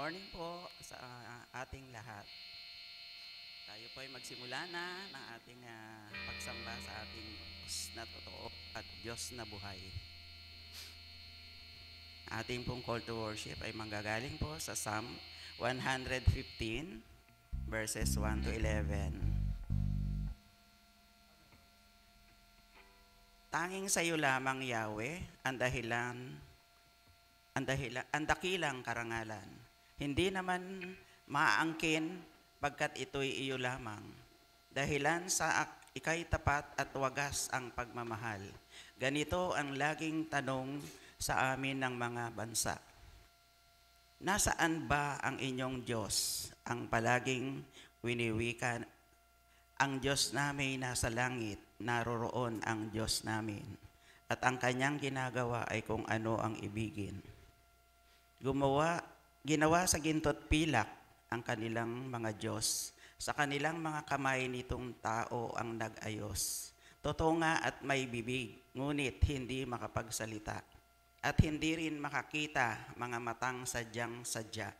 morning po sa ating lahat. Tayo po ay magsimula na ng ating pagsamba sa ating Diyos na totoo at Diyos na buhay. Ating pong call to worship ay manggagaling po sa Psalm 115 verses 1 to 11. Tanging sa iyo lamang, Yahweh, ang dakilang karangalan. Hindi naman maaangkin pagkat ito'y iyo lamang. Dahilan sa ika'y tapat at wagas ang pagmamahal. Ganito ang laging tanong sa amin ng mga bansa. Nasaan ba ang inyong Diyos? Ang palaging winiwikan, ang Diyos namin nasa langit, naroroon ang Diyos namin. At ang kanyang ginagawa ay kung ano ang ibigin. Ginawa sa ginto't pilak ang kanilang mga Diyos. Sa kanilang mga kamay nitong tao ang nag-ayos. Totoo nga at may bibig, ngunit hindi makapagsalita. At hindi rin makakita mga matang sadyang sadya.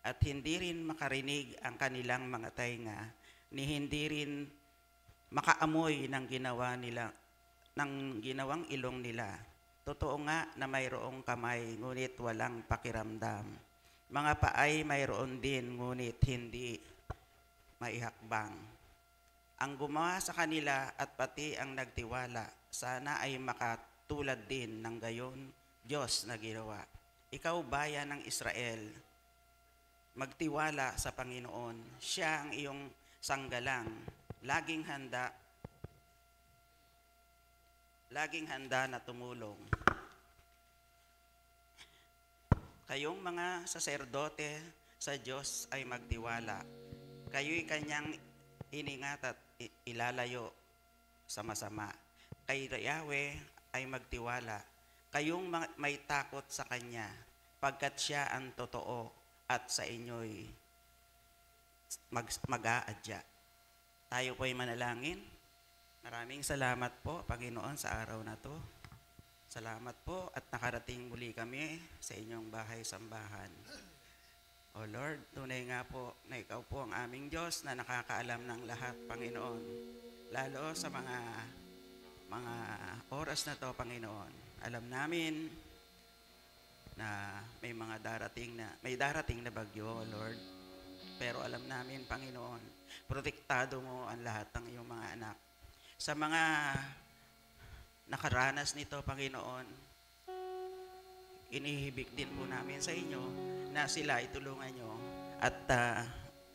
At hindi rin makarinig ang kanilang mga tainga, ni hindi rin makaamoy ng ginawang ilong nila. Totoo nga na mayroong kamay, ngunit walang pakiramdam. Mga paay mayroon din, ngunit hindi maihakbang. Ang gumawa sa kanila at pati ang nagtiwala, sana ay makatulad din ng gayon Diyos na ginawa. Ikaw, bayan ng Israel, magtiwala sa Panginoon. Siya ang iyong sanggalang, laging handa na tumulong. Kayong mga saserdote sa Diyos ay magtiwala. Kayo'y kanyang iningat at ilalayo sa masama. Kay Yahweh ay magtiwala. Kayong may takot sa Kanya, pagkat Siya ang totoo at sa inyo'y mag-aadya. Tayo po'y manalangin. Maraming salamat po, Panginoon, sa araw na to. Salamat po at nakarating muli kami sa inyong bahay-sambahan. O Lord, tunay nga po na Ikaw po ang aming Diyos na nakakaalam ng lahat, Panginoon. Lalo sa mga oras na to, Panginoon. Alam namin na may darating na bagyo, Lord. Pero alam namin, Panginoon, protektado mo ang lahat ng iyong mga anak. Sa mga nakaranas nito, Panginoon, inihibik din po namin sa inyo na sila itulungan nyo at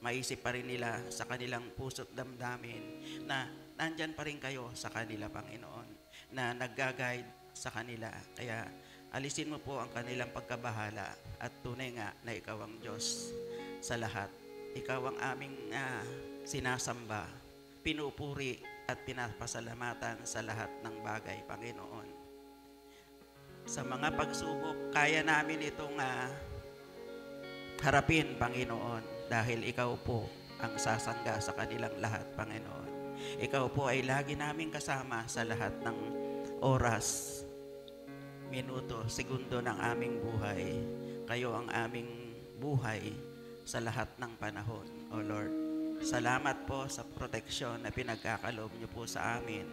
maisip pa rin nila sa kanilang puso't damdamin na nandyan pa rin kayo sa kanila, Panginoon, na nag-guide sa kanila. Kaya alisin mo po ang kanilang pagkabahala at tunay nga na Ikaw ang Diyos sa lahat. Ikaw ang aming sinasamba, pinupuri at pinapasalamatan sa lahat ng bagay, Panginoon. Sa mga pagsubok, kaya namin itong harapin, Panginoon, dahil Ikaw po ang sasangga sa kanilang lahat, Panginoon. Ikaw po ay lagi naming kasama sa lahat ng oras, minuto, segundo ng aming buhay. Kayo ang aming buhay sa lahat ng panahon, O Lord. Salamat po sa proteksyon na pinagkakaloob niyo po sa amin.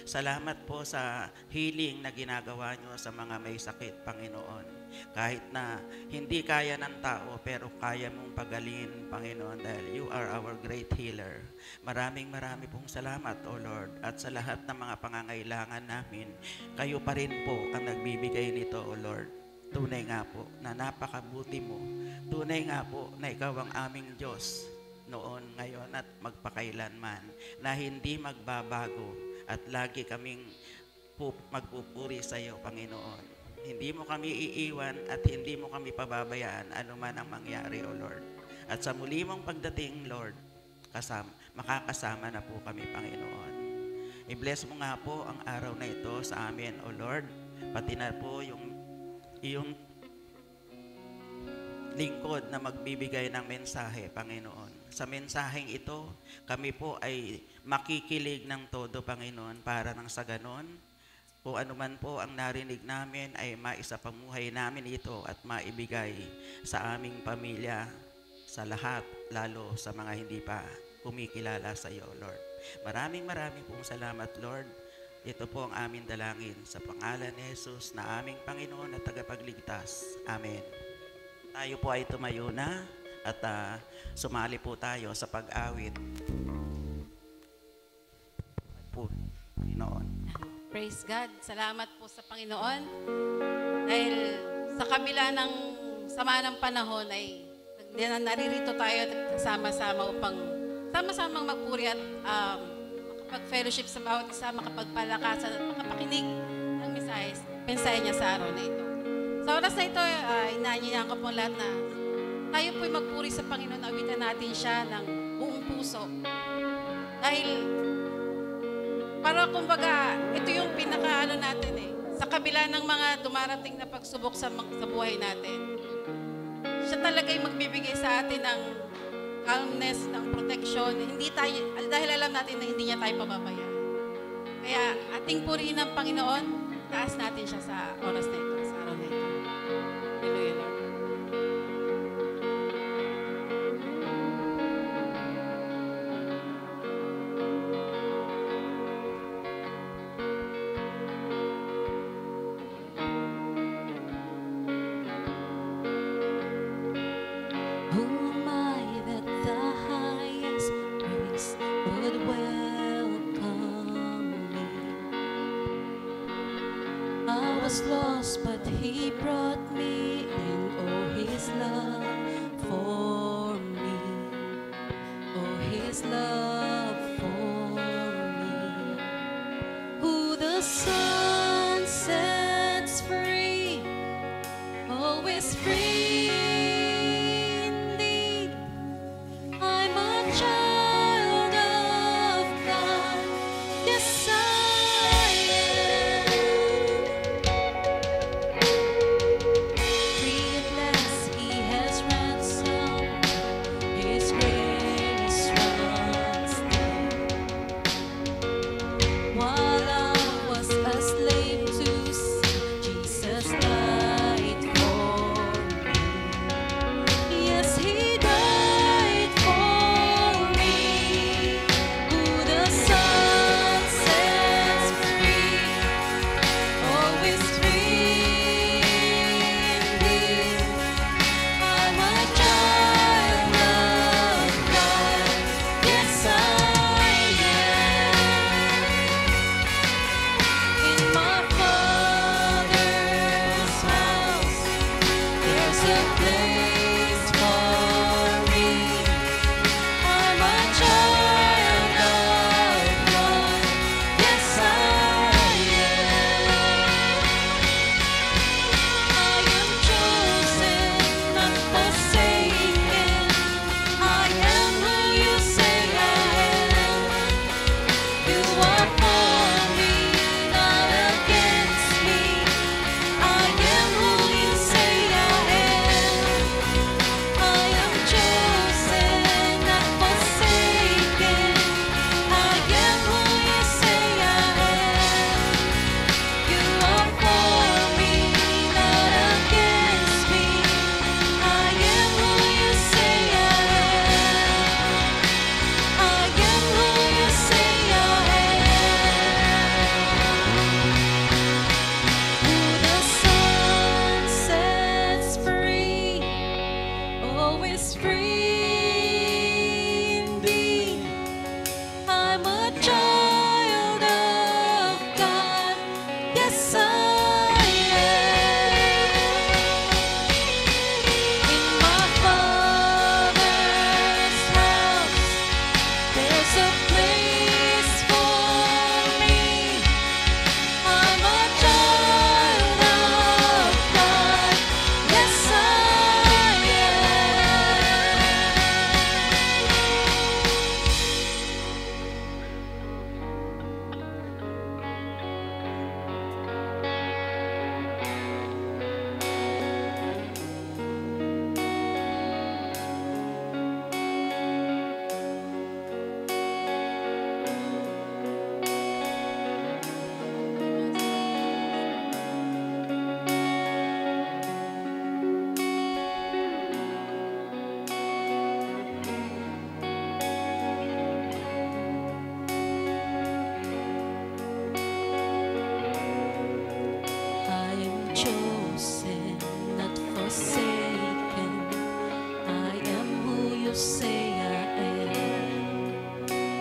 Salamat po sa healing na ginagawa niyo sa mga may sakit, Panginoon. Kahit na hindi kaya ng tao, pero kaya mong pagalingin, Panginoon, dahil you are our great healer. Marami pong salamat, O Lord. At sa lahat ng mga pangangailangan namin, kayo pa rin po ang nagbibigay nito, O Lord. Tunay nga po na napakabuti mo. Tunay nga po na Ikaw ang aming Diyos noon, ngayon at magpakailanman, na hindi magbabago at lagi kaming magpupuri sa iyo, Panginoon. Hindi mo kami iiwan at hindi mo kami pababayaan anuman ang mangyari, O Lord. At sa muli mong pagdating, Lord, makakasama na po kami, Panginoon. I-bless mo nga po ang araw na ito sa amin, O Lord, pati na po yung iyong lingkod na magbibigay ng mensahe, Panginoon. Sa mensaheng ito, kami po ay makikilig ng todo, Panginoon, para nang sa ganon, kung ano man po ang narinig namin ay maisapamuhay namin ito at maibigay sa aming pamilya, sa lahat, lalo sa mga hindi pa kumikilala sa iyo, Lord. Maraming pong salamat, Lord. Ito po ang aming dalangin sa pangalan ni Jesus na aming Panginoon at tagapagligtas. Amen. Tayo po ay tumayo na at sumali po tayo sa pag-awit. Po, Panginoon. Praise God. Salamat po sa Panginoon. Dahil sa kabila ng sama ng panahon ay naririto tayo at sama-sama upang sama-samang magpuri at makapag-fellowship sa bawat isa, makapagpalakasan at makapakinig ng mensahe niya sa araw na ito. Sa oras na ito, inaanyayahan ko po lahat na tayo po'y magpuri sa Panginoon, awitan natin siya ng buong puso. Dahil para kumbaga, ito yung pinaka natin sa kabila ng mga dumarating na pagsubok sa buhay natin. Siya talaga yung magbibigay sa atin ng calmness, ng protection. Hindi tayo, dahil alam natin na hindi niya tayo pababayaan. Kaya ating purihin ng Panginoon, taas natin siya sa oras na ito, sa araw na ito. Hallelujah, Lord. Lost, but he brought me in. Oh, his love for me. Oh, his love for me. Who the sun sets free, always free indeed. I'm a child of God. Yes,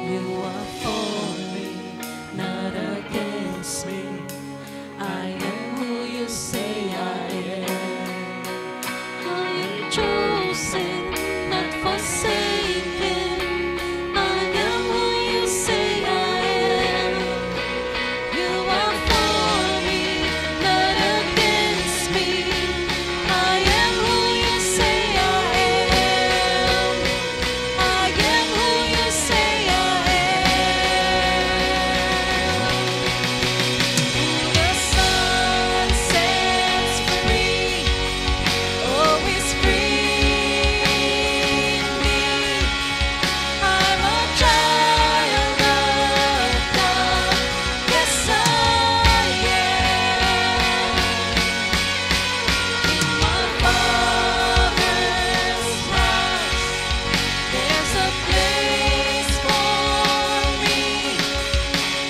You are for me, not against me. I am who you say I am. I am chosen, not forsaken. I am who you say I am. You are for me, not against me. I am who you say I am. I am who you say I am. Who the Son sets free, oh, is free indeed. I'm a child of God. Yes, I am. In my Father's house, there's a place for me.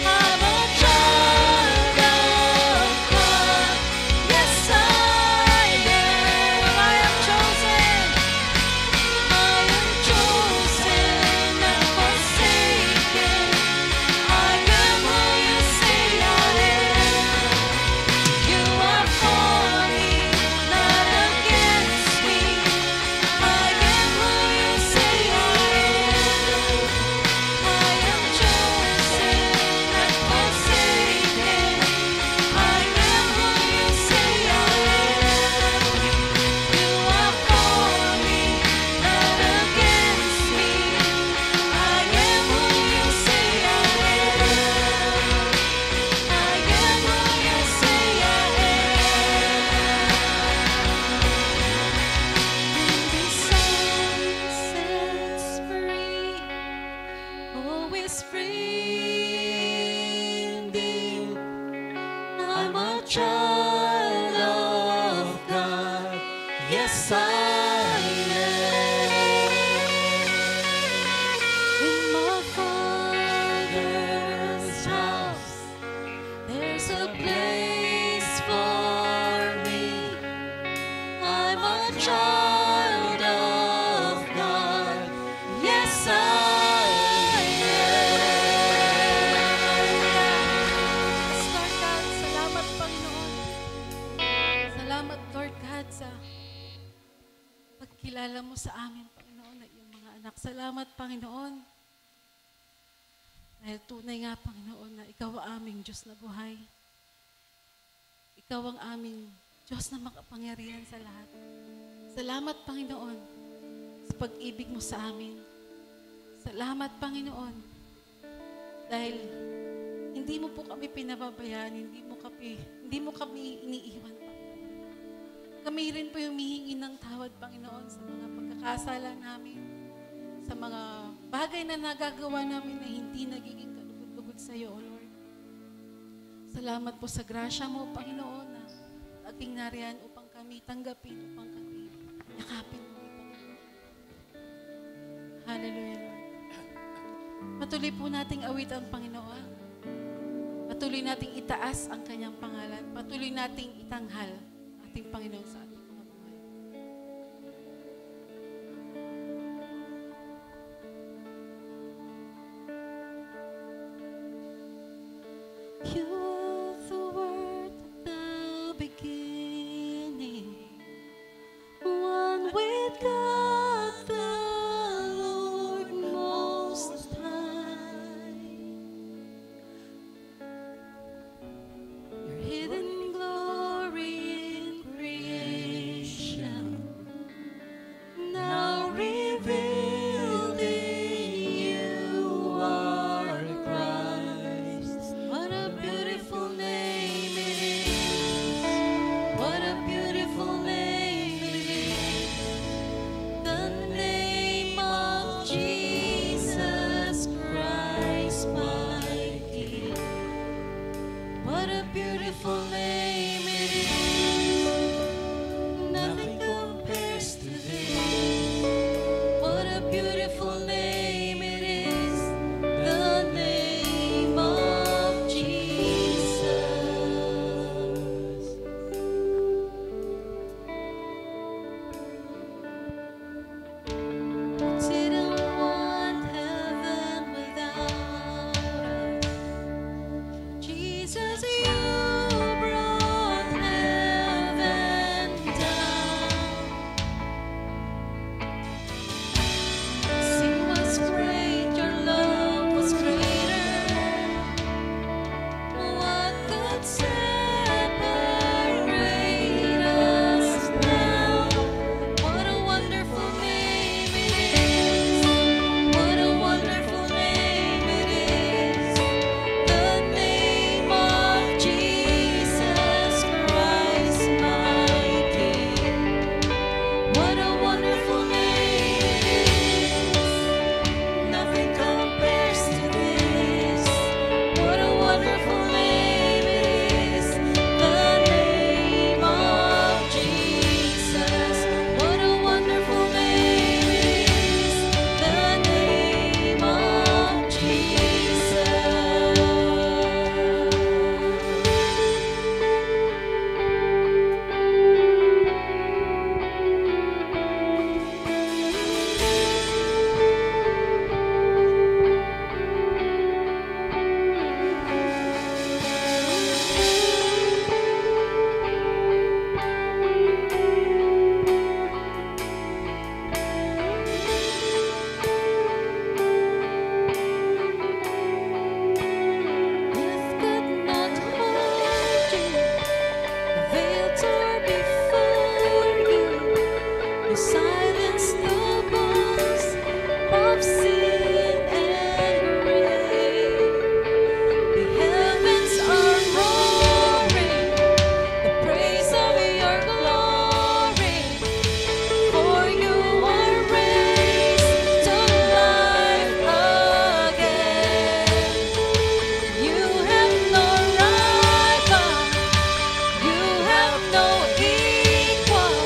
I'm a child of God. Yes, I am. I am chosen. I am chosen, not forsaken. I am who you say I am. You are for me, not against me. I am who you say I am. I am chosen, not forsaken. I am who you say I am. You are for me, not against me. I am who you say I am. I am who you say I am. The sun sets free, oh, is free indeed. I'm a child of God. Yes, I am. In my Father's house, there's a place for me. I'm a child of God. Yes, I am. Yes, Lord God, salamat Panginoon. Salamat Lord God sa pagkilala mo sa amin, Panginoon, at iyong mga anak. Salamat Panginoon. Dahil tunay nga Panginoon na ikaw ang aming Diyos na buhay. Ikaw ang aming Diyos na makapangyarihan sa lahat. Salamat Panginoon sa pag-ibig mo sa amin. Salamat Panginoon dahil hindi mo po kami pinababayaan, hindi mo kami iniiwan, Panginoon. Kami rin po yung humihingi ng tawad, Panginoon, sa mga pagkakasala namin, sa mga bagay na nagagawa namin na hindi nagiging kalugod-lugod sa iyo, O Lord. Salamat po sa grasya mo, Panginoon, na ating nariyan upang kami tanggapin, upang kami yakapin mo, Panginoon. Hallelujah, Lord. Patuloy po nating awit ang Panginoon. Patuloy nating itaas ang kanyang pangalan. Patuloy nating itanghal ating Panginoon sa ating mga buhay. You are the word at the beginning, one with God the Lord Most High. Your hidden glory in creation sing and great. The heavens are roaring the praise of your glory. For you are raised to life again. You have no rival, you have no equal.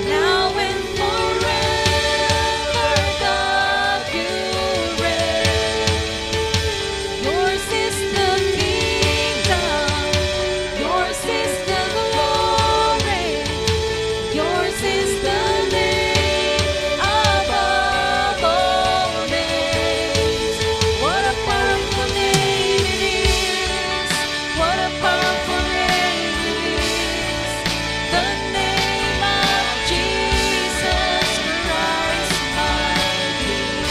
Now and forever, God, you reign. Yours is the kingdom, yours is the glory, yours is the name above all names. What a powerful name it is! What a powerful name it is! The name of Jesus Christ, my King.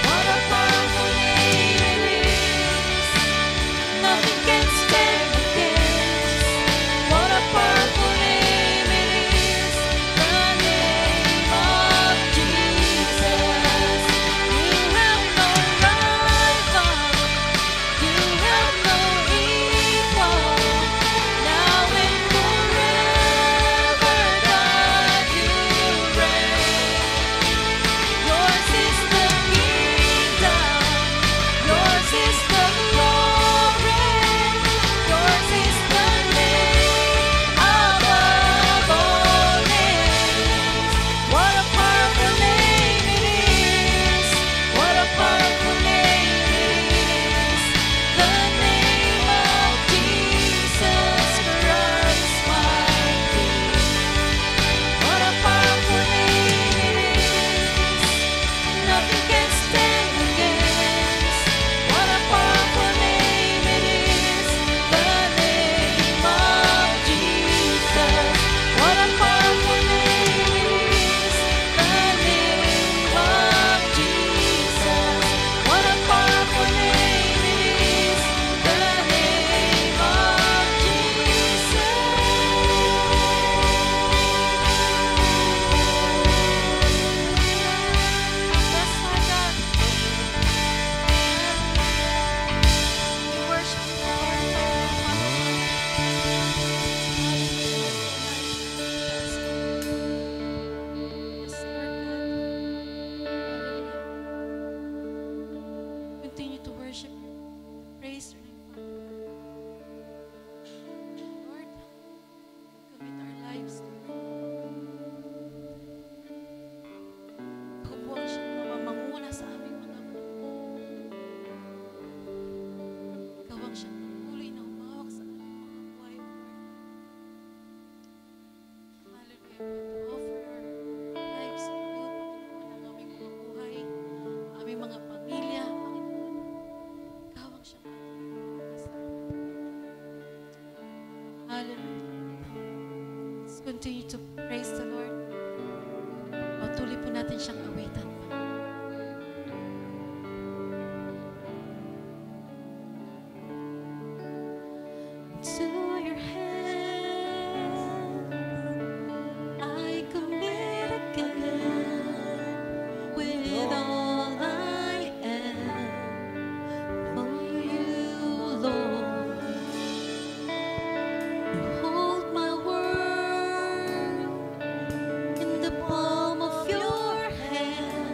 What a powerful name it is! Nothing can stand against. What a powerful name it is! The name of Jesus. You have no rival, you have no equal. Now and forever, God, you reign. Yours is the kingdom, yours is the glory, yours is the name above all names. What a powerful name it is! What a powerful name it is! The name of Jesus Christ, my King. What a powerful name it is! Nothing can stand against. What a powerful name it is! The name of Jesus. What a powerful name it is! The name of Jesus. What a powerful name it is! The name of Jesus. Yes, my God. We worship you, Lord. Yes, Lord God. Continue to worship you. Praise your name, Father. Lord, commit our lives to you. Ikaw po ang siyang namamanguna sa aming mga buhay. Ikaw ang siyang patuloy na humawak sa aming mga buhay, O Lord. Hallelujah. We offer our lives to you, Panginoon, ang aming mga buhay, aming mga pamilya, Panginoon. Ikaw ang siyang patuloy na humawak sa amin. Hallelujah. Let's continue to praise the Lord. Patuloy po natin siyang awitan. To your hand I commit again with all I am for you, Lord. You hold my world in the palm of your hand.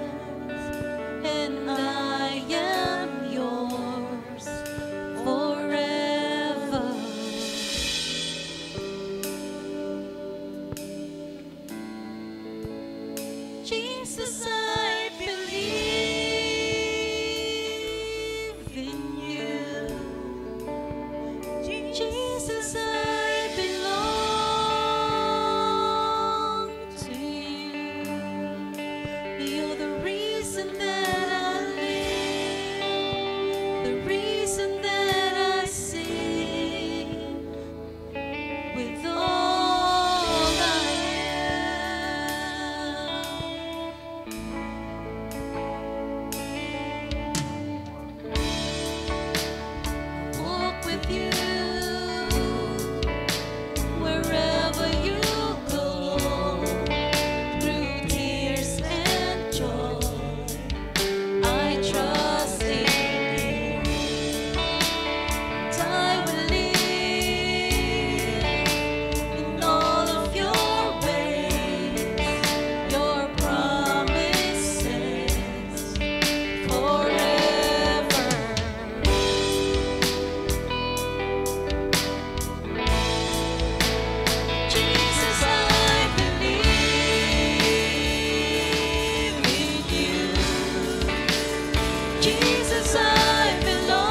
Jesus, I belong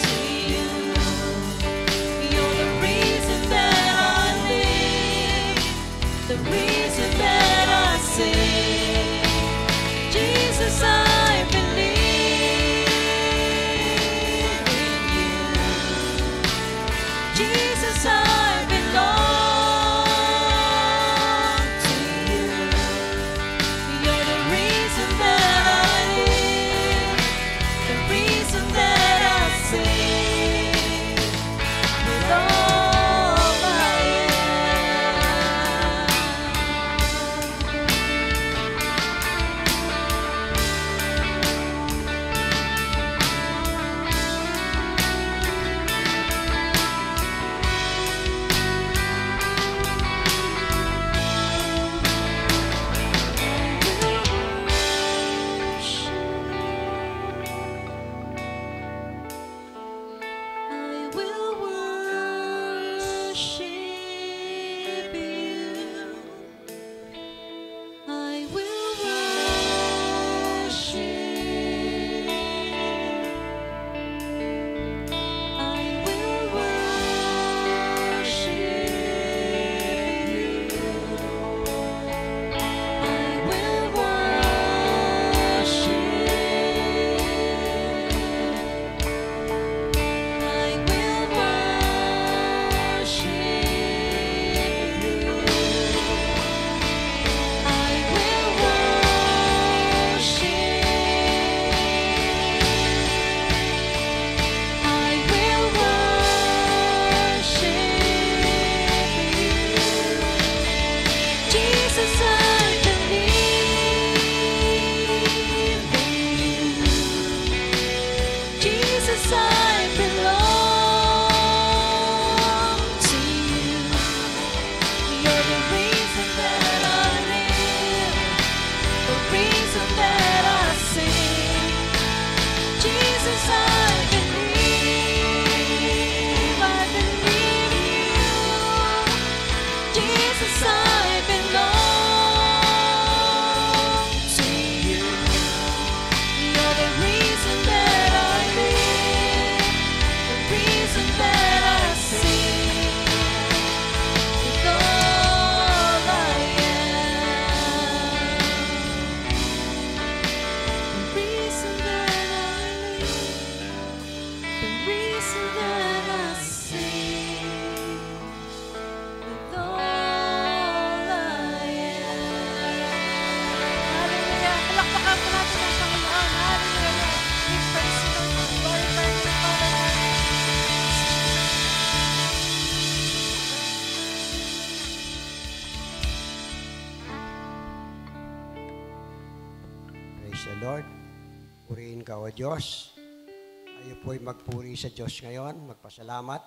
to you. You're the reason that I live, the reason that I sing. Jesus, I believe in you. Jesus, I belong to you. You're the reason that I live, the reason that I sing with all I am. I will worship you. I will worship. I will worship you. I will worship. I will worship you. I will worship. I will worship you. Jesus, I believe in you. Jesus, I belong to you. You're the reason that I live, the reason that I sing. Jesus, I believe in you. Jesus, I belong to you. You're the reason that I live, the reason that I sing with all I am. The reason that I live, the reason that I sing with all I am. Hallelujah! Palakpakan po natin ang Panginoon. Hallelujah! We praise you, Lord. Glorify you, Father. Praise the Lord. Purihin ka, O Diyos. Tayo po'y magpuri sa Diyos ngayon, magpasalamat.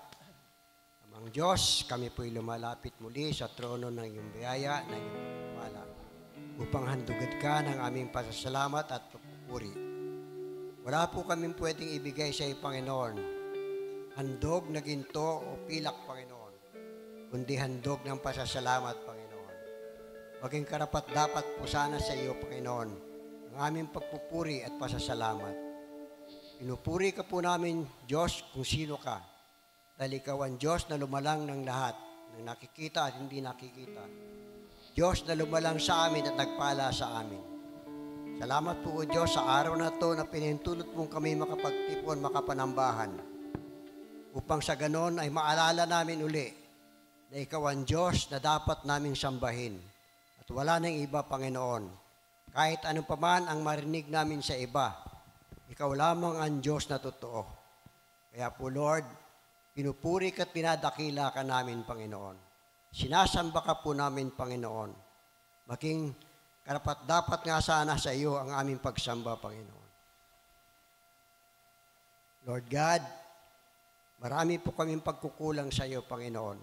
Amang Diyos, kami po'y lumalapit muli sa trono ng iyong biyaya, ng iyong pagpapala, upang handugad ka ng aming pasasalamat at pagpupuri. Wala po kaming pwedeng ibigay sa iyo, Panginoon, handog na ginto o pilak, Panginoon, kundi handog ng pasasalamat, Panginoon. Maging karapat-dapat po sana sa iyo, Panginoon, ang aming pagpupuri at pasasalamat. Pinupuri ka po namin, Diyos, kung sino ka. Dahil ikaw ang Diyos na lumalang ng lahat, ng nakikita at hindi nakikita. Diyos na lumalang sa amin at nagpala sa amin. Salamat po, O Diyos, sa araw na to na pinintulot mong kami makapagtipon, makapanambahan. Upang sa ganon ay maalala namin uli na ikaw ang Diyos na dapat naming sambahin. At wala nang iba, Panginoon. Kahit ano pa man ang marinig namin sa iba, ikaw lamang ang Diyos na totoo. Kaya po, Lord, pinupuri ka at pinadakila ka namin, Panginoon. Sinasamba ka po namin, Panginoon. Maging karapat-dapat nga sana sa iyo ang aming pagsamba, Panginoon. Lord God, marami po kaming pagkukulang sa iyo, Panginoon.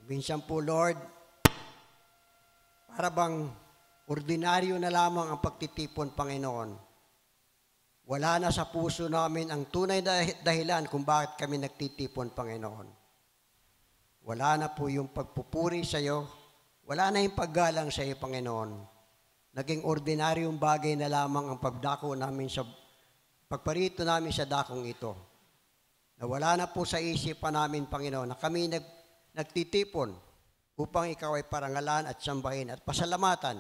Minsan po, Lord, para bang ordinaryo na lamang ang pagtitipon, Panginoon. Wala na sa puso namin ang tunay na dahilan kung bakit kami nagtitipon, Panginoon. Wala na po yung pagpupuri sa iyo. Wala na yung paggalang sa iyo, Panginoon. naging ordinaryong bagay na lamang ang pagparito namin sa dakong ito. Nawala na po sa isipan namin, Panginoon, na kami nagtitipon upang ikaw ay parangalan at sambahin at pasalamatan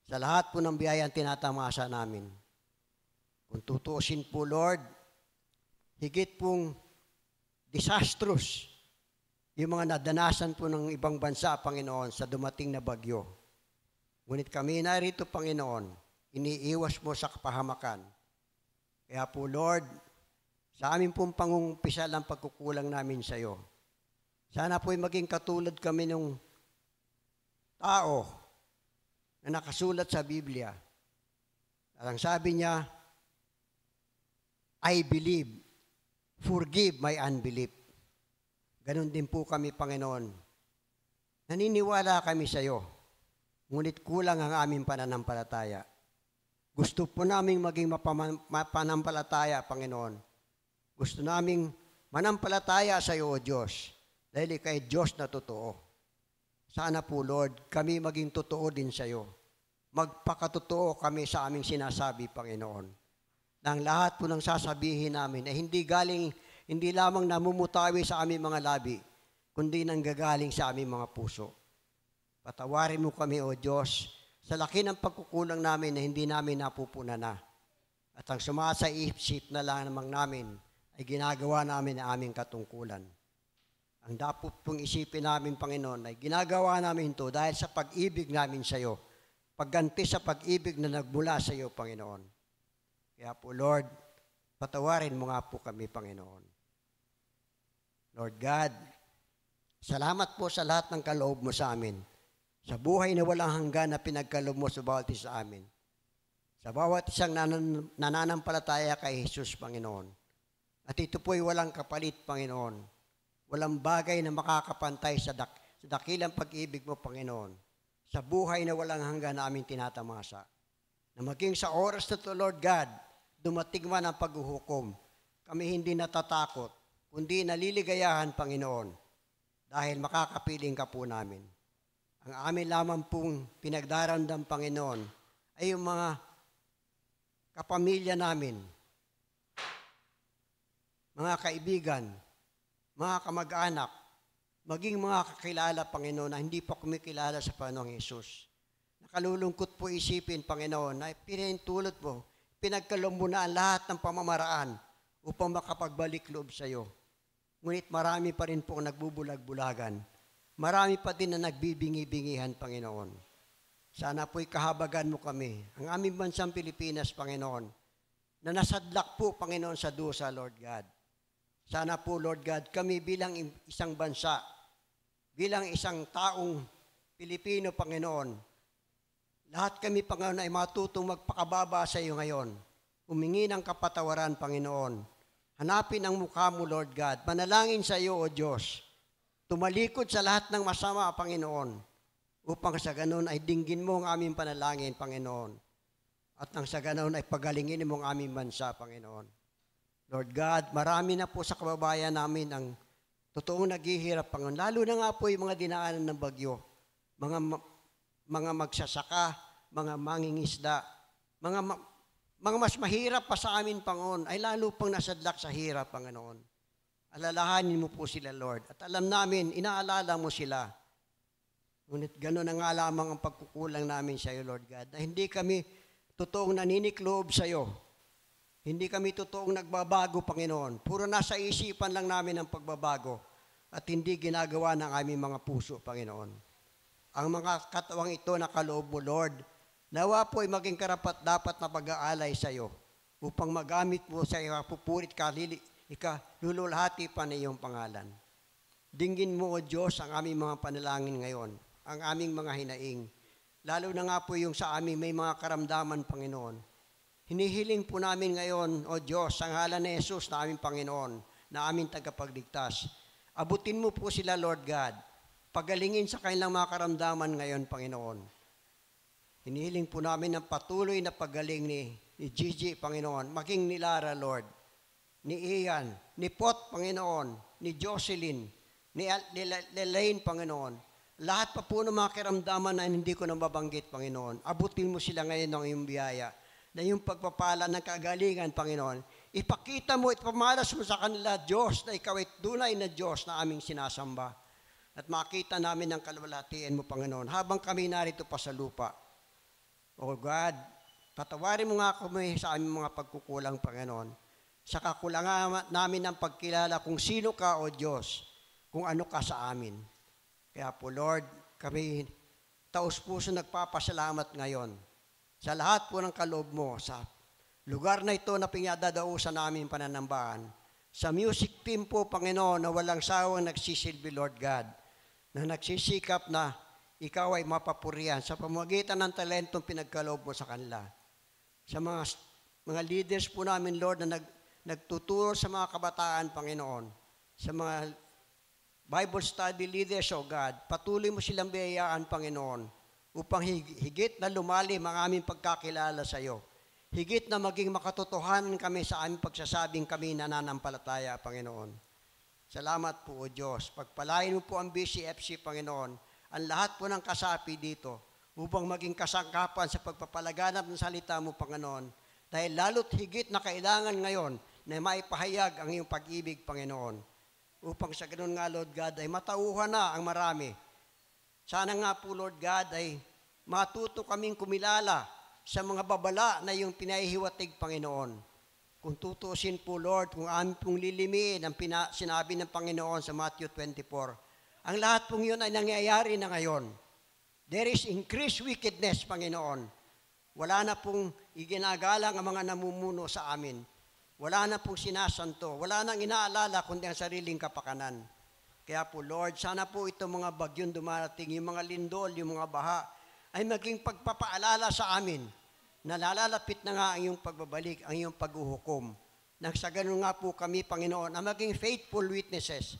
sa lahat po ng biyayang tinatamasa namin. Kung tutuusin po, Lord, higit pong disastrous yung mga nadanasan po ng ibang bansa, Panginoon, sa dumating na bagyo. Ngunit kami narito, Panginoon, iniiwas mo sa kapahamakan. Kaya po, Lord, sa amin pong pangungumpisal ang pagkukulang namin sa iyo. Sana po'y maging katulad kami ng tao na nakasulat sa Biblia. Ang sabi niya, I believe, forgive my unbelief. Ganon din po kami, Panginoon. Naniniwala kami sa iyo, ngunit kulang ang aming pananampalataya. Gusto po naming maging mapanampalataya, Panginoon. Gusto naming manampalataya sa iyo, O Diyos, dahil ikay Diyos na totoo. Sana po, Lord, kami maging totoo din sa iyo. Magpakatotoo kami sa aming sinasabi, Panginoon. Na ang lahat po ng sasabihin namin ay hindi lamang namumutawi sa aming mga labi, kundi nanggagaling sa aming mga puso. Patawarin mo kami, O Diyos, sa laki ng pagkukulang namin na hindi namin napupunan na. At ang sumasaisip na lang namang namin ay ginagawa namin ang aming katungkulan. Ang dapat pong isipin namin, Panginoon, ay ginagawa namin ito dahil sa pag-ibig namin sa iyo. Pagganti sa pag-ibig na nagmula sa iyo, Panginoon. Kaya po, Lord, patawarin mo nga po kami, Panginoon. Lord God, salamat po sa lahat ng kaloob mo sa amin. Sa buhay na walang hanggan na pinagkaloob mo sa bawat isa amin. Sa bawat isang nananampalataya kay Jesus, Panginoon. At ito po'y walang kapalit, Panginoon. Walang bagay na makakapantay sa dakilang pag-ibig mo, Panginoon. Sa buhay na walang hanggan na aming tinatamasa. Na maging sa oras na ito, Lord God, dumating man ang paghuhukom. Kami hindi natatakot, kundi naliligayahan, Panginoon, dahil makakapiling ka po namin. Ang amin lamang pong pinagdarandam, Panginoon, ay yung mga kapamilya namin, mga kaibigan, mga kamag-anak, maging mga kakilala, Panginoon, na hindi pa kumikilala sa Panginoong Hesus. Nakalulungkot po isipin, Panginoon, na pinahintulot mo, pinagkaloob mo na ang lahat ng pamamaraan upang makapagbalik loob sa iyo. Ngunit marami pa rin po nagbubulag-bulagan. Marami pa din na nagbibingi-bingihan, Panginoon. Sana po'y kahabagan mo kami, ang aming bansang Pilipinas, Panginoon, na nasadlak po, Panginoon, sa dusa, Lord God. Sana po, Lord God, kami bilang isang bansa, bilang isang taong Pilipino, Panginoon, lahat kami, Panginoon, ay matutong magpakababa sa iyo ngayon. Humingi ng kapatawaran, Panginoon. Hanapin ang mukha mo, Lord God. Manalangin sa iyo, O Diyos. Tumalikod sa lahat ng masama, Panginoon, upang sa ganon ay dinggin mo ang aming panalangin, Panginoon. At nang sa ganon ay pagalingin mo ang aming bansa, Panginoon. Lord God, marami na po sa kababayan namin ang totoong naghihirap, Panginoon. Lalo na nga po yung mga dinaanan ng bagyo. Mga magsasaka, mga mangingisda, mga mas mahirap pa sa amin, Panginoon, ay lalo pang nasadlak sa hirap, Panginoon. Alalahanin mo po sila, Lord. At alam namin, inaalala mo sila. Ngunit gano'n na nga lamang ang pagkukulang namin sa iyo, Lord God, na hindi kami totoong naniniklob sa iyo. Hindi kami totoong nagbabago, Panginoon. Puro nasa isipan lang namin ang pagbabago at hindi ginagawa ng aming mga puso, Panginoon. Ang mga katawang ito na kaloob mo, Lord, nawa po ay maging karapat-dapat na pag-aalay sa iyo upang magamit mo sa iyo, pupurit lululhati pa na iyong pangalan. Dinggin mo, O Diyos, ang aming mga panalangin ngayon, ang aming mga hinaing. Lalo na nga po yung sa aming may mga karamdaman, Panginoon. Hinihiling po namin ngayon, O Diyos, ang ngalan ni Jesus na aming Panginoon, na aming tagapagligtas. Abutin mo po sila, Lord God. Pagalingin sa kanilang mga karamdaman ngayon, Panginoon. Hinihiling po namin ang patuloy na paggaling ni Gigi, Panginoon, maging ni Lara, Lord, ni Ian, ni Pot, Panginoon, ni Jocelyn, ni Lelaine, Panginoon, Lahat pa po ng mga kiramdaman na hindi ko nababanggit, Panginoon, abutin mo sila ngayon ng iyong biyaya, na yung pagpapala ng kagalingan, Panginoon, ipakita mo, ipamalas mo sa kanila, Diyos, na ikaw ay tunay na Diyos na aming sinasamba. At makita namin ang kalwalhatian mo, Panginoon, habang kami narito pa sa lupa. O God, patawarin mo nga kami sa aming mga pagkukulang, Panginoon. Sa kakulangan namin ng pagkilala kung sino ka, O Diyos, kung ano ka sa amin. Kaya po, Lord, kami taos-puso nagpapasalamat ngayon sa lahat po ng kaloob mo, sa lugar na ito na pinadadausan namin pananambahan. Sa music team po, Panginoon, na walang sawang nagsisilbi, Lord God, na nagsisikap na ikaw ay mapapurihan sa pamamagitan ng talentong pinagkaloob mo sa kanila. Sa mga leaders po namin, Lord, na nagtuturo sa mga kabataan, Panginoon, sa mga Bible study leaders, O God, patuloy mo silang biyayaan, Panginoon, upang higit na lumalim ang aming pagkakilala sa iyo. Higit na maging makatotohanan kami sa aming pagsasabing kami nananampalataya, Panginoon. Salamat po, O Diyos. Pagpalain mo po ang BCFC, Panginoon, ang lahat po ng kasapi dito, upang maging kasangkapan sa pagpapalaganap ng salita mo, Panginoon, dahil lalo't higit na kailangan ngayon na maipahayag ang iyong pag-ibig, Panginoon, upang sa ganun nga, Lord God, ay matauhan na ang marami. Sana nga po, Lord God, ay matuto kaming kumilala sa mga babala na yung pinahihiwatig, Panginoon. Kung tutusin po, Lord, kung amin pong lilimiin ang sinabi ng Panginoon sa Matthew 24, ang lahat pong yun ay nangyayari na ngayon. There is increased wickedness, Panginoon. Wala na pong iginagalang ang mga namumuno sa amin. Wala na pong sinasanto. Wala nang inaalala kundi ang sariling kapakanan. Kaya po, Lord, sana po itong mga bagyong dumarating, yung mga lindol, yung mga baha, ay maging pagpapaalala sa amin na nalalapit na nga ang iyong pagbabalik, ang iyong paghuhukom. Nang sa ganun nga po kami, Panginoon, na maging faithful witnesses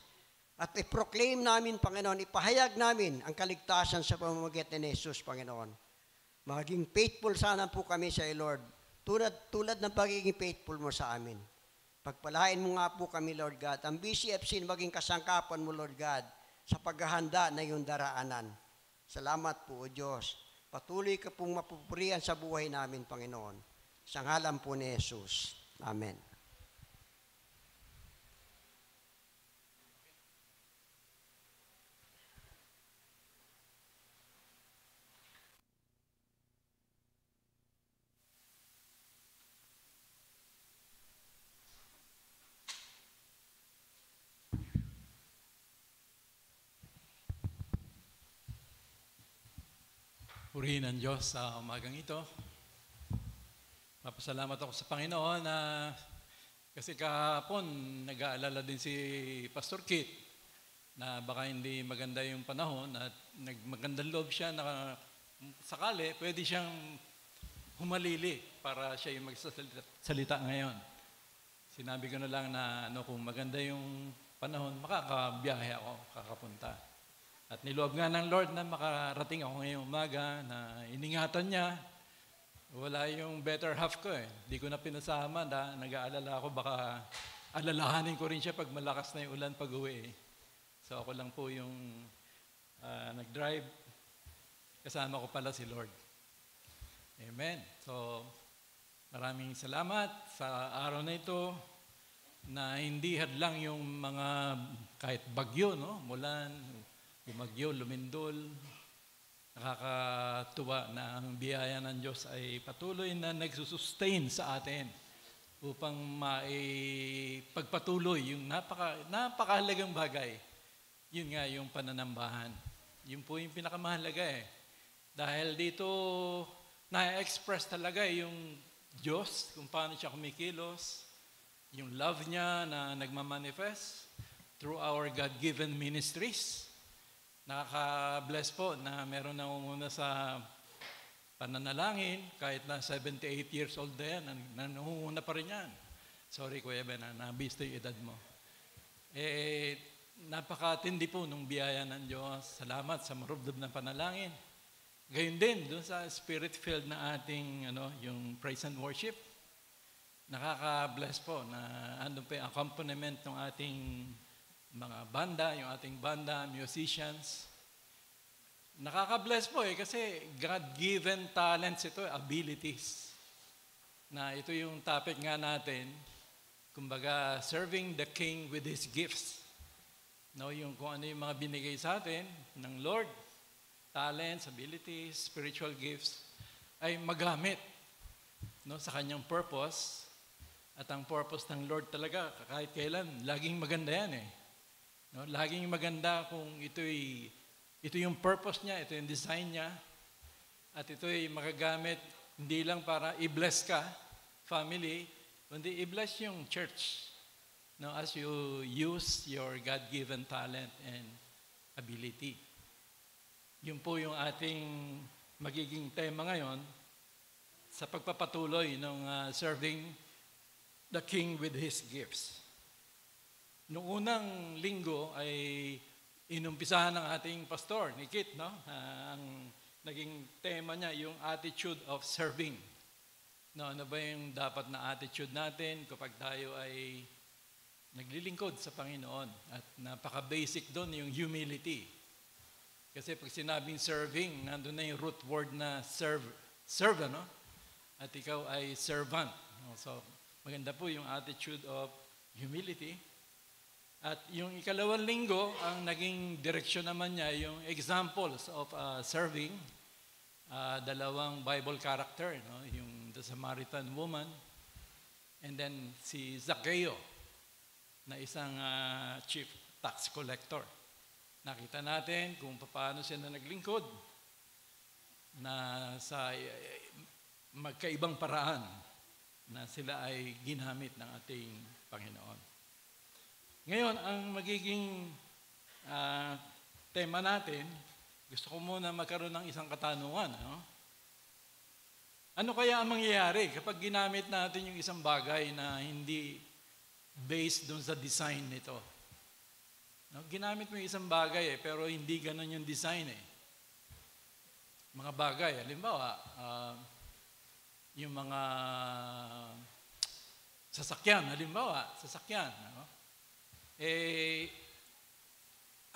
at i-proclaim namin, Panginoon, ipahayag namin ang kaligtasan sa pamamagitan ni Jesus, Panginoon. Maging faithful sana po kami sa iyo, Lord, tulad ng pagiging faithful mo sa amin. Pagpalain mo nga po kami, Lord God, ang BCFC maging kasangkapan mo, Lord God, sa paghahanda na iyong daraanan. Salamat po, O Diyos. Patuloy ka pong mapupurihan sa buhay namin, Panginoon. Sa ngalan po ni Jesus. Amen. Purihin ang Diyos sa umagang ito. Papasalamat ako sa Panginoon na kasi kahapon nag-aalala din si Pastor Kit na baka hindi maganda yung panahon at magandang loob siya na sakali pwede siyang humalili para siya yung magsasalita ngayon. Sinabi ko na lang na kung maganda yung panahon, makakabiyahe ako, kakapunta. At niloob nga ng Lord na makarating ako ngayong umaga na iningatan niya. Wala yung better half ko eh. Hindi ko na pinasama na nag-aalala ako baka alalahanin ko rin siya pag malakas na yung ulan pag uwi. So ako lang po yung nag-drive. Kasama ko pala si Lord. Amen. So maraming salamat sa araw na ito na hindi hadlang yung mga kahit bagyo, mulan, bumagyo, lumindol. Nakakatuwa na ang biyaya ng Diyos ay patuloy na nagsusustain sa atin upang maipagpatuloy yung napakahalagang bagay. Yun nga yung pananambahan. Yun po yung pinakamahalaga eh. Dahil dito na-express talaga yung Diyos kung paano siya kumikilos, yung love niya na nagmamanifest through our God-given ministries. Nakaka-bless po na meron na umuna sa pananalangin, kahit na 78 years old na yan, nanunguna pa rin yan. Sorry Kuya Ben, nabisto yung edad mo. Napakatindi po nung biyaya ng Diyos. Salamat sa marubdob na panalangin. Gayun din, doon sa spirit-filled na ating yung praise and worship. Nakaka-bless po na andun pa yung accompaniment ng ating mga banda, yung ating banda, musicians. Nakaka-bless po kasi God-given talents ito, abilities. Na ito yung topic nga natin, kumbaga, serving the King with His gifts. No, yung kung ano yung mga binigay sa atin ng Lord, talents, abilities, spiritual gifts, ay magamit, no, sa kanyang purpose. At ang purpose ng Lord talaga, kahit kailan, laging maganda yan eh. No, laging maganda kung ito yung purpose niya, ito yung design niya, at ito ay magagamit hindi lang para i-bless ka, family, kundi i-bless yung church. No, as you use your God-given talent and ability. Yun po yung ating magiging tema ngayon sa pagpapatuloy ng serving the King with His gifts. Noong unang linggo ay inumpisahan ng ating pastor, ni Kit, no? Ang naging tema niya, yung attitude of serving. No, ano ba yung dapat na attitude natin kapag tayo ay naglilingkod sa Panginoon? At napaka-basic doon yung humility. Kasi pag sinabing serving, nandun na yung root word na serve, no? At ikaw ay servant. No? So, maganda po yung attitude of humility. At yung ikalawang linggo, ang naging direksyon naman niya, yung examples of serving, dalawang Bible character, no? Yung the Samaritan woman, and then si Zacchaeus, na isang chief tax collector. Nakita natin kung paano siya na naglingkod na sa magkaibang paraan na sila ay ginamit ng ating Panginoon. Ngayon, ang magiging tema natin, gusto ko muna magkaroon ng isang katanungan. No? Ano kaya ang mangyayari kapag ginamit natin yung isang bagay na hindi based dun sa design nito? No? Ginamit mo yung isang bagay pero hindi ganun yung design eh. Mga bagay, halimbawa, yung mga sasakyan, sasakyan. No?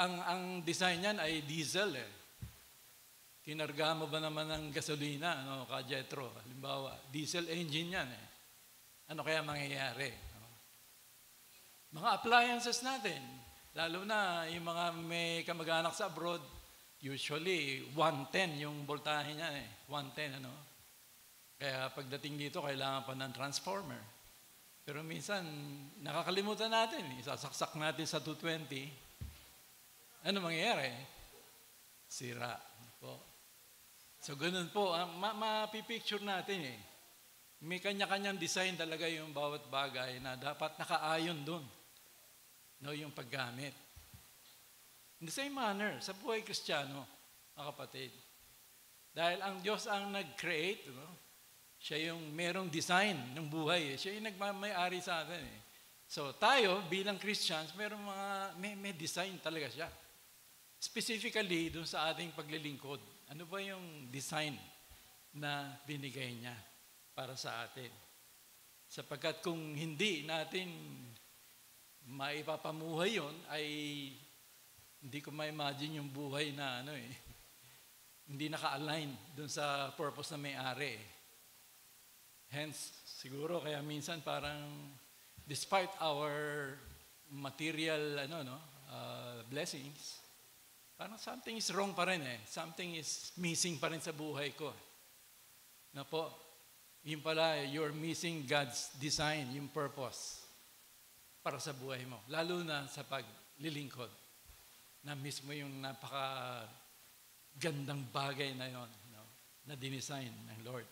Ang design niyan ay diesel eh. Kinarga mo ba naman ng gasolina, no, ka-Jetro? Halimbawa, diesel engine yan eh. Ano kaya mangyayari? No? Mga appliances natin, lalo na yung mga may kamag-anak sa abroad, usually 110 yung voltahe niya eh. 110, ano? Kaya pagdating dito, kailangan pa ng transformer. Pero minsan, nakakalimutan natin. Isasaksak natin sa 220. Ano mangyayari? Sira. Po. So, ganun po. Mapipicture natin eh. May kanya-kanyang design talaga yung bawat bagay na dapat nakaayon dun. No, yung paggamit. In the same manner, sa buhay Kristiyano, mga kapatid. Dahil ang Diyos ang nag-create, no? Siya yung merong design ng buhay. Siya yung nagmamay-ari sa atin. So tayo, bilang Christians, may design talaga siya. Specifically, dun sa ating paglilingkod. Ano ba yung design na binigay niya para sa atin? Sapagkat kung hindi natin maipapamuhay yun, ay hindi ko ma-imagine yung buhay na hindi naka-align dun sa purpose na may-ari. Hence, siguro kaya minsan parang despite our material blessings, parang something is wrong pa rin eh. Something is missing pa rin sa buhay ko. Na po, yun pala, you're missing God's design, yung purpose para sa buhay mo. Lalo na sa paglilingkod. Na mismo yung napaka gandang bagay na yon, no, na dinesign ng Lord.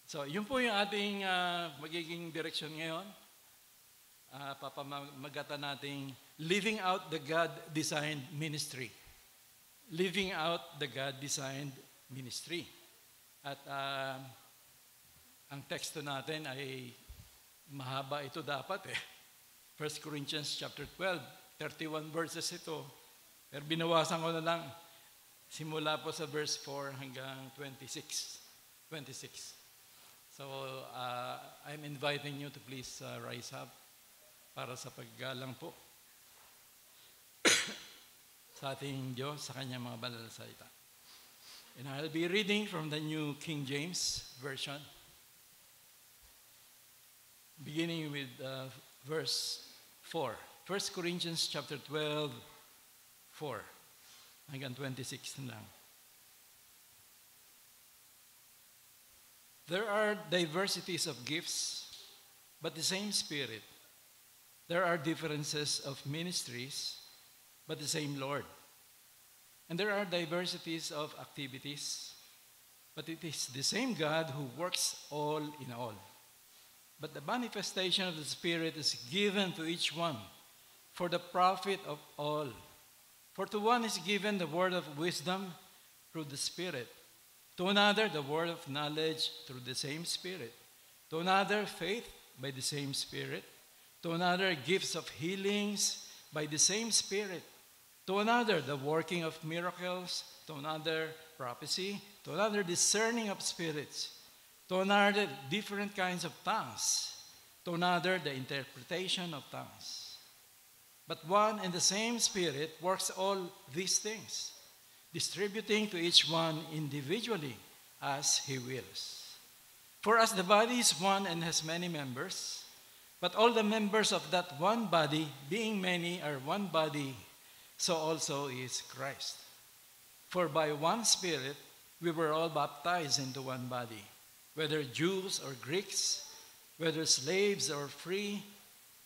So, yun po yung ating magiging direction ngayon. Papamagatan nating living out the God-designed ministry. Living out the God-designed ministry. At ang teksto natin ay mahaba ito dapat eh. 1 Corinthians chapter 12, 31 verses ito. Pero binawasan ko na lang simula po sa verse 4 hanggang 26. So, I'm inviting you to please rise up para sa paggalang po. sa ating Diyos, sa kanyang mga banal na salita. And I'll be reading from the New King James Version, beginning with verse 4. 1 Corinthians chapter 12, 4. Hanggang 26 lang. There are diversities of gifts, but the same Spirit. There are differences of ministries, but the same Lord. And there are diversities of activities, but it is the same God who works all in all. But the manifestation of the Spirit is given to each one for the profit of all. For to one is given the word of wisdom through the Spirit, to another the word of knowledge through the same Spirit, to another faith by the same Spirit, to another gifts of healings by the same Spirit, to another the working of miracles, to another prophecy, to another discerning of spirits, to another different kinds of tongues, to another the interpretation of tongues. But one and the same Spirit works all these things, distributing to each one individually as He wills. For as the body is one and has many members, but all the members of that one body, being many, are one body, so also is Christ. For by one Spirit we were all baptized into one body, whether Jews or Greeks, whether slaves or free,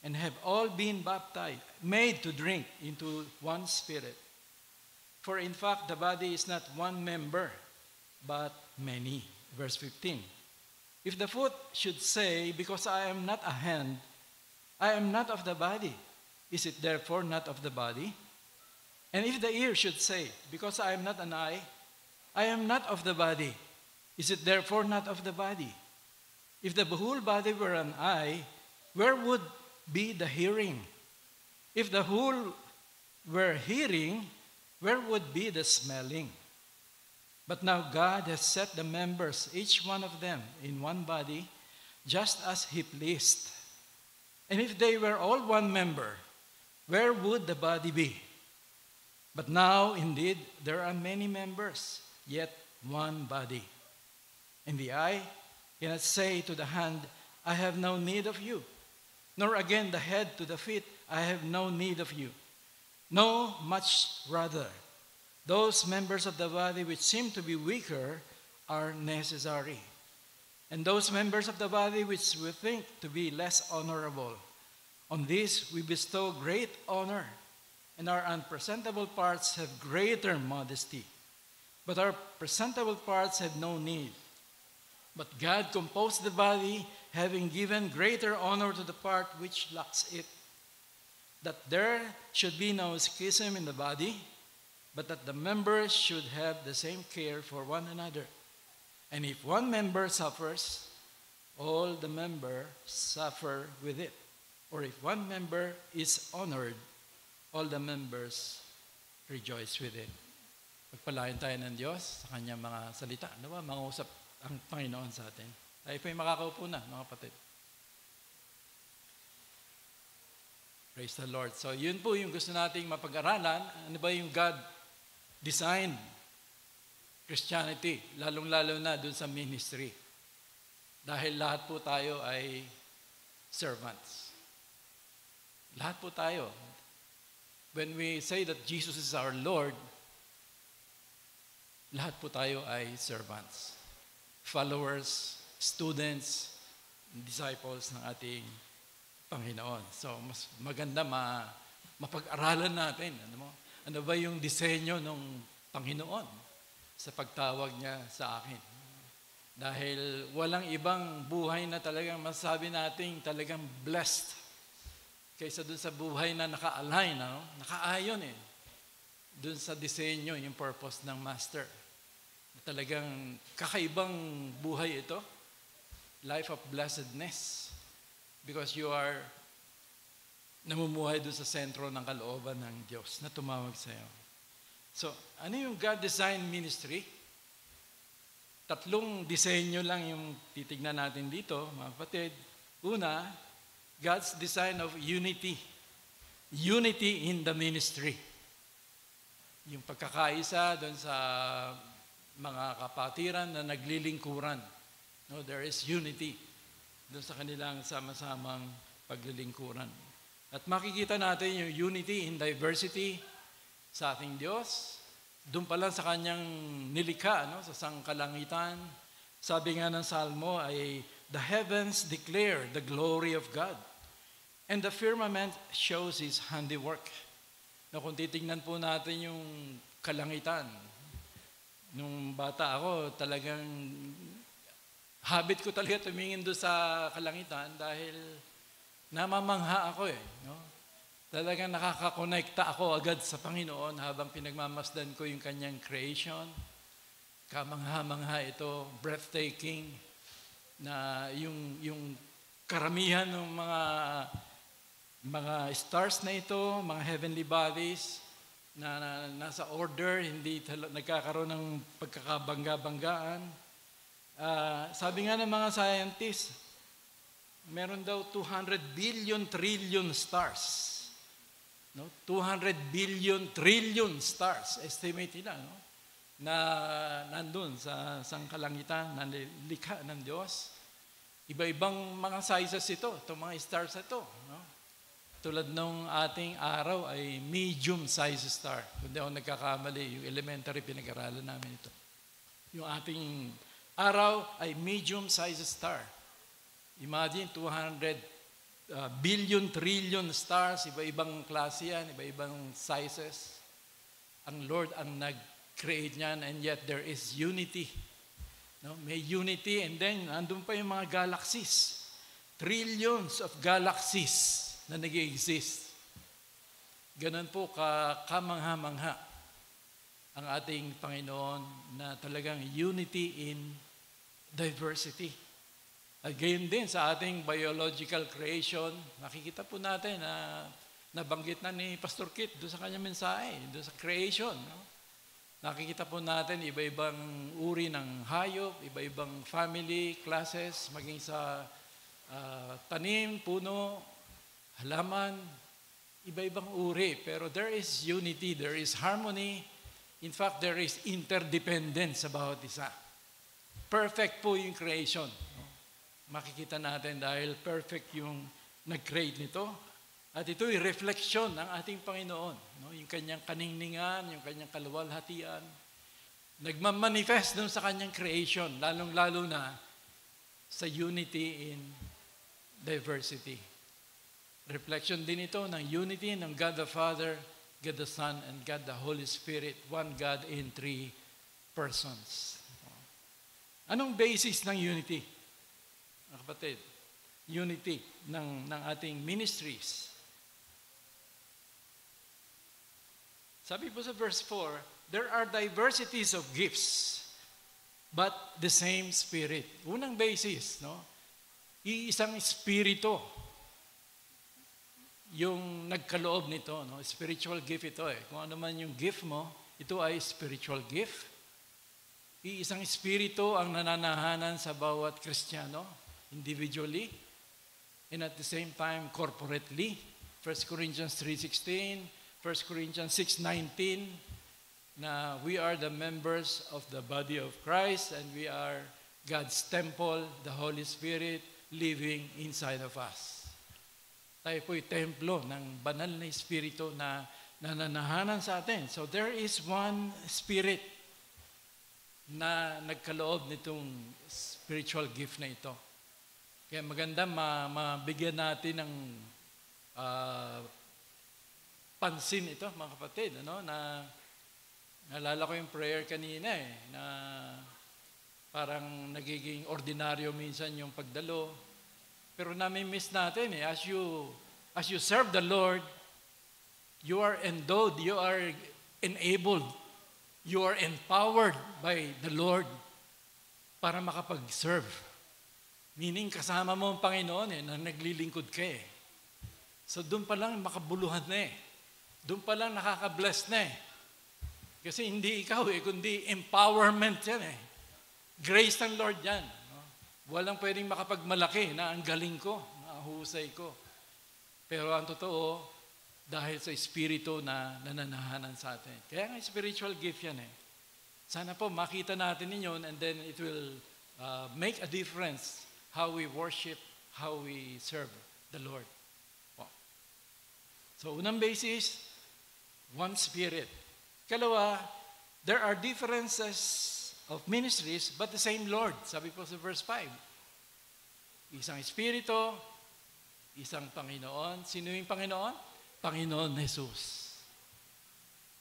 and have all been baptized, made to drink into one Spirit. For in fact, the body is not one member, but many. Verse 15. If the foot should say, because I am not a hand, I am not of the body, is it therefore not of the body? And if the ear should say, because I am not an eye, I am not of the body, is it therefore not of the body? If the whole body were an eye, where would be the hearing? If the whole were hearing, where would be the smelling? But now God has set the members, each one of them, in one body, just as He pleased. And if they were all one member, where would the body be? But now, indeed, there are many members, yet one body. And the eye cannot say to the hand, I have no need of you, nor again the head to the feet, I have no need of you. No, much rather, those members of the body which seem to be weaker are necessary. And those members of the body which we think to be less honorable, on these we bestow great honor, and our unpresentable parts have greater modesty. But our presentable parts have no need. But God composed the body, having given greater honor to the part which lacks it, that there should be no schism in the body, but that the members should have the same care for one another. And if one member suffers, all the members suffer with it. Or if one member is honored, all the members rejoice with it. Pagpalain tayo ng Diyos sa kanyang mga salita. Ano ba? Mangusap ang Panginoon sa atin. Tayo po yung makakaupo na, mga kapatid. Praise the Lord. So yun po yung gusto nating mapag-aralan. Ano ba yung God-designed Christianity? Lalong-lalo na dun sa ministry. Dahil lahat po tayo ay servants. Lahat po tayo. When we say that Jesus is our Lord, lahat po tayo ay servants. Followers, students, disciples ng ating Panginoon. So, mas maganda mapag-aralan natin. Ano ba yung disenyo ng Panginoon sa pagtawag niya sa akin? Dahil walang ibang buhay na talagang masabi natin talagang blessed kaysa dun sa buhay na naka-align, nakaayon dun sa disenyo, yung purpose ng Master. Talagang kakaibang buhay ito. Life of blessedness. Because you are namumuhay dun sa sentro ng kalooban ng Diyos na tumawag sa iyo. So, ano yung God-designed ministry? 3 disenyo lang yung titignan natin dito, mga kapatid. Una, God's design of unity. Unity in the ministry. yung pagkakaisa doon sa mga kapatiran na naglilingkuran. No, there is unity doon sa kanilang sama-samang paglilingkuran. At makikita natin yung unity in diversity sa ating Diyos. Doon pa lang sa kanyang nilikha, no, sa sangkalangitan. Sabi nga ng Salmo ay, the heavens declare the glory of God, and the firmament shows His handiwork. Na kung titingnan po natin yung kalangitan, nung bata ako, talagang habit ko talaga tumingin doon sa kalangitan dahil namamangha ako no? Talagang nakakakonekta ako agad sa Panginoon habang pinagmamasdan ko yung kanyang creation. Kamangha-mangha ito, breathtaking, na yung karamihan ng mga stars na ito, mga heavenly bodies, na nasa order, hindi nagkakaroon ng pagkakabangga-banggaan. Sabi nga ng mga scientists, meron daw 200 billion trillion stars. No? 200 billion trillion stars, estimate nila, no? Na nandun sa sangkalangitan, na likha ng Diyos. Iba-ibang mga sizes ito, itong mga stars ito. No? Tulad nung ating araw ay medium size star. Kung di ako nagkakamali, yung elementary pinag-aralan namin ito. Yung ating araw ay medium size star. Imagine 200 billion trillion stars, iba-ibang klase yan, iba-ibang sizes. Ang Lord ang nag-create niyan, and yet there is unity. No? May unity, and then andun pa yung mga galaxies. Trillions of galaxies na nag-exist. Ganun po kamangha-mangha ang ating Panginoon na talagang unity in diversity. At gayon din sa ating biological creation, makikita po natin na nabanggit na ni Pastor Kit doon sa kanyang mensahe, doon sa creation. No? Nakikita po natin iba-ibang uri ng hayop, iba-ibang family, classes, maging sa tanim, puno, halaman, iba-ibang uri. Pero there is unity, there is harmony. In fact, there is interdependence sa bawat isa. Perfect po yung creation. Makikita natin dahil perfect yung nag-create nito. At ito'y refleksyon ng ating Panginoon. No? Yung kanyang kaningningan, yung kanyang kaluwalhatian. Nagmamanifest dun sa kanyang creation, lalong-lalo na sa unity in diversity. Reflection din ito ng unity ng God the Father, God the Son, and God the Holy Spirit. One God in three persons. Anong basis ng unity? Mga kapatid, unity ng ating ministries. Sabi po sa verse 4, there are diversities of gifts, but the same Spirit. Unang basis, no? Iisang Espiritu yung nagkaloob nito, no? Spiritual gift ito Kung ano man yung gift mo, ito ay spiritual gift. Iisang Espiritu ang nananahanan sa bawat Kristiyano, individually, and at the same time, corporately. 1 Corinthians 3:16, 1 Corinthians 6:19, na we are the members of the body of Christ and we are God's temple, the Holy Spirit living inside of us. Tayo po'y templo ng banal na Espiritu na nananahanan sa atin. So there is one Spirit na nagkaloob nitong spiritual gift na ito. Kaya maganda mabigyan natin ng pansin ito, mga kapatid, na naalala ko yung prayer kanina na parang nagiging ordinaryo minsan yung pagdalo. Pero nami-miss natin as you serve the Lord, you are endowed, you are enabled, you are empowered by the Lord para makapag-serve. Meaning kasama mo ang Panginoon na naglilingkod ka So doon pa lang makabuluhan na Doon pa lang nakaka-bless na Kasi hindi ikaw kundi empowerment yan Grace ng Lord yan. Walang pwedeng makapagmalaki na ang galing ko, na ang husay ko. Pero ang totoo, dahil sa Espiritu na nananahanan sa atin. Kaya nga spiritual gift yan eh. Sana po makita natin yun and then it will make a difference how we worship, how we serve the Lord. Wow. So unang basis, one Spirit. Kalawa, there are differences of ministries but the same Lord. Sabi po sa verse 5. Isang Espiritu, isang Panginoon. Sino yung Panginoon? Panginoon Jesus.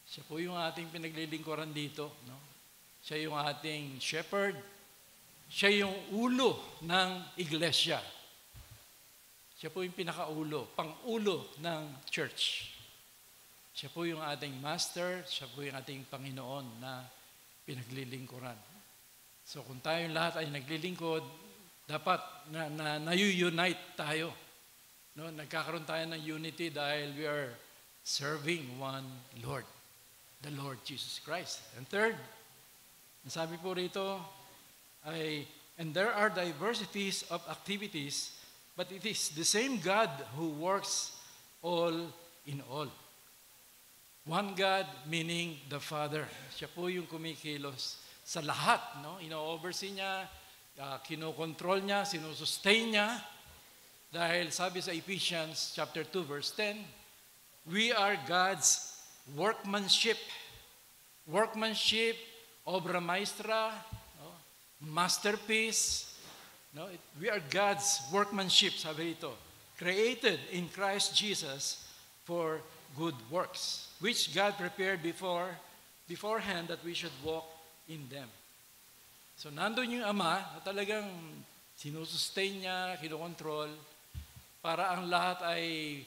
Siya po yung ating pinaglilingkuran dito. No? Siya yung ating shepherd. Siya yung ulo ng iglesia. Siya po yung pinakaulo, pang-ulo ng church. Siya po yung ating master, siya po yung ating Panginoon na pinaglilingkuran. So kung tayong lahat ay naglilingkod, dapat na-unite tayo. No, nagkakaroon tayo ng unity dahil we are serving one Lord, the Lord Jesus Christ. And third, nasabi po rito ay, and there are diversities of activities, but it is the same God who works all in all. One God, meaning the Father. Siya po yung kumikilos sa lahat. No? Ino-oversee niya, kinokontrol niya, sinusustain niya. Dahil sabi sa Ephesians chapter 2 verse 10, we are God's workmanship. Workmanship, obra maestra, no? Masterpiece. No? We are God's workmanship, sabi rito. Created in Christ Jesus for good works, which God prepared beforehand that we should walk in them. So nandun yung Ama na talagang sinusustain niya, kinokontrol, para ang lahat ay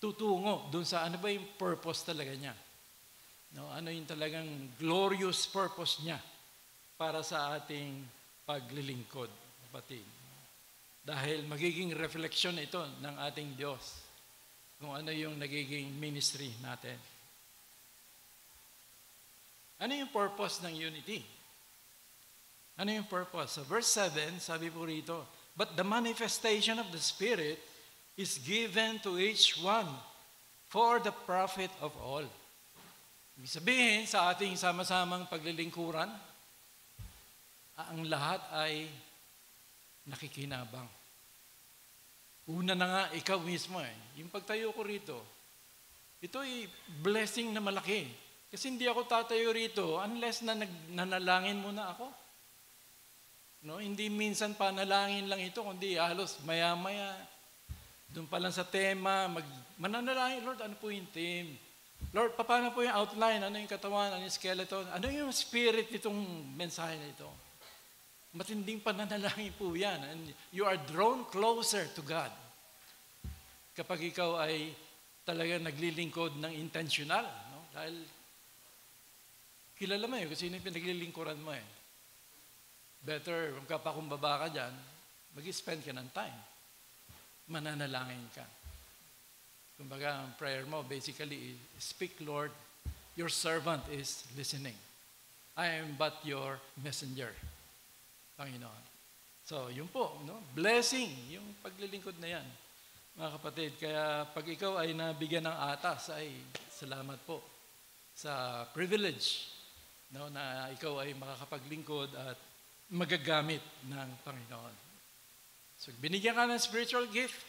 tutungo dun sa ano ba yung purpose talaga niya. No, ano yung talagang glorious purpose niya para sa ating paglilingkod, kapatid. Dahil magiging reflection ito ng ating Diyos kung ano yung nagiging ministry natin. Ano yung purpose ng unity? Ano yung purpose? Sa verse 7, sabi po rito, but the manifestation of the Spirit is given to each one for the profit of all. Ibig sabihin, sa ating sama-samang paglilingkuran, ang lahat ay nakikinabang. Una na nga, ikaw mismo yung pagtayo ko rito, ito ay blessing na malaki. Kasi hindi ako tatayo rito unless na nanalangin muna ako. No, hindi minsan panalangin lang ito, kundi halos maya-maya, doon pa lang sa tema, mananalangin, Lord, ano po yung theme? Lord, paano po yung outline? Ano yung katawan? Ano yung skeleton? Ano yung spirit nitong mensahe na ito? Matinding pananalangin po yan. And you are drawn closer to God. Kapag ikaw ay talaga naglilingkod ng intentional. No? Dahil kilala mo kung sino yung pinaglilingkuran mo Better, kung kapakumbaba ka dyan, mag-spend ka ng time. Mananalangin ka. Kumbaga, ang prayer mo, basically, speak, Lord, your servant is listening. I am but your messenger, Panginoon. So, yun po, no? Blessing, yung paglilingkod na yan. Mga kapatid, kaya pag ikaw ay nabigyan ng atas, ay salamat po sa privilege, no, na ikaw ay makakapaglingkod at magagamit ng Panginoon. So, binigyan ka ng spiritual gift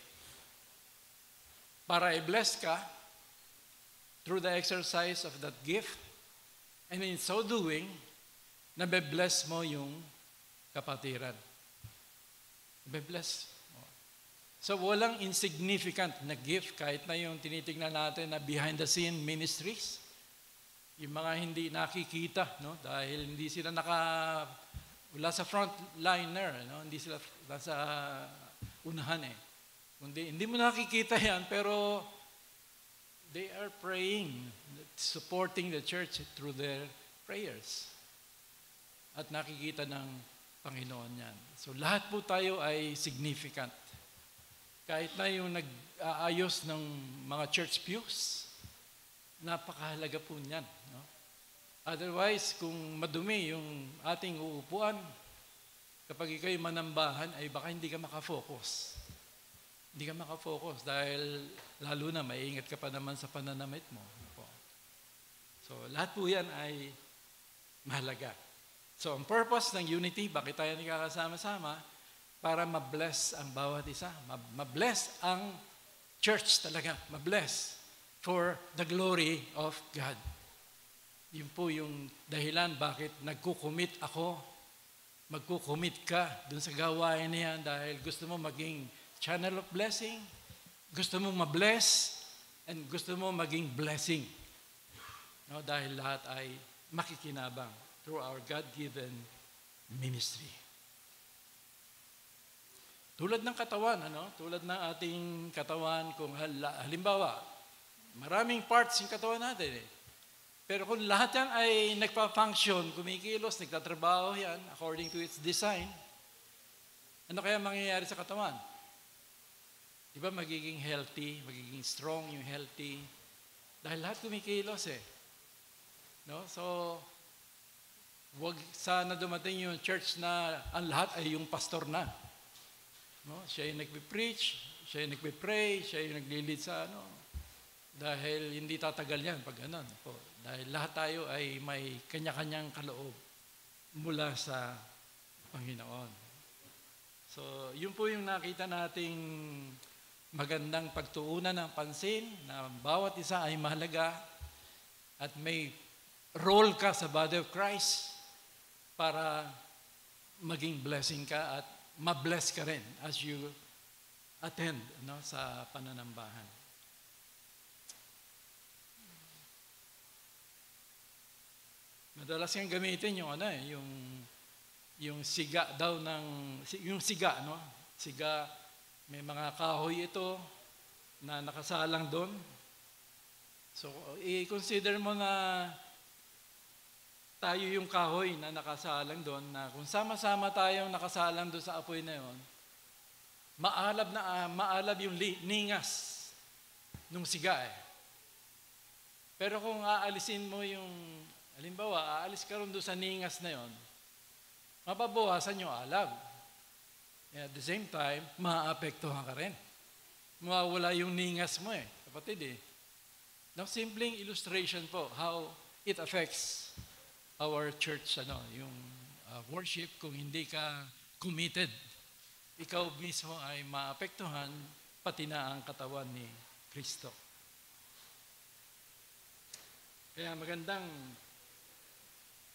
para i-bless ka through the exercise of that gift, and in so doing, nabe-bless mo yung kapatiran. Nabe-bless mo. So, walang insignificant na gift kahit na yung tinitingnan natin na behind the scene ministries, yung mga hindi nakikita, no? Dahil hindi sila wala sa frontliner, no? Hindi sila sa unahan hindi mo nakikita yan, pero they are praying, supporting the church through their prayers. At nakikita ng Panginoon yan. So lahat po tayo ay significant. Kahit na yung nag-aayos ng mga church pews, napakahalaga po niyan. No? Otherwise, kung madumi yung ating uupuan, kapag ikaw'y manambahan, ay baka hindi ka makafocus. hindi ka makafocus dahil lalo na maingat ka pa naman sa pananamit mo. So, lahat po yan ay mahalaga. So, ang purpose ng unity, bakit tayo nagkakasama-sama? Para ma-bless ang bawat isa. Ma-bless ang church talaga. Ma-bless for the glory of God. Yun po yung dahilan bakit nagkukumit ako. Magkukumit ka dun sa gawain na yan dahil gusto mo maging channel of blessing, gusto mo ma-bless, and gusto mo maging blessing. No, dahil lahat ay makikinabang through our God-given ministry. Tulad ng katawan, tulad ng ating katawan, kung halimbawa, maraming parts yung katawan natin Pero kung lahat yan ay nagpa-function, kumikilos, nagtatrabaho yan according to its design, ano kaya mangyayari sa katawan? Di ba magiging healthy, magiging strong yung healthy? Dahil lahat kumikilos No? So, wag sana dumating yung church na ang lahat ay yung pastor na. No? Siya yung nagpe-preach, siya yung nagpe-pray, siya yung nagli-lead sa Dahil hindi tatagal yan pag ganun. Dahil lahat tayo ay may kanya-kanyang kaloob mula sa Panginoon. So, yun po yung nakita nating magandang pagtuunan ng pansin na bawat isa ay mahalaga at may role ka sa body of Christ para maging blessing ka at ma-bless ka rin as you attend sa pananambahan. Madalas yung gamitin yung siga daw yung siga, Siga, may mga kahoy ito na nakasalang doon. So, i-consider mo na tayo yung kahoy na nakasalang doon, na kung sama-sama tayong nakasalang doon sa apoy na yun, maalab yung ningas nung siga Pero kung aalisin mo halimbawa, aalis ka rin doon sa ningas na yon, mapabawasan yung alab. And at the same time, maaapektuhan ka rin. Mawawala yung ningas mo kapatid Now, simpleng illustration po how it affects our church, yung worship kung hindi ka committed. Ikaw mismo ay maapektuhan pati na ang katawan ni Kristo. Kaya magandang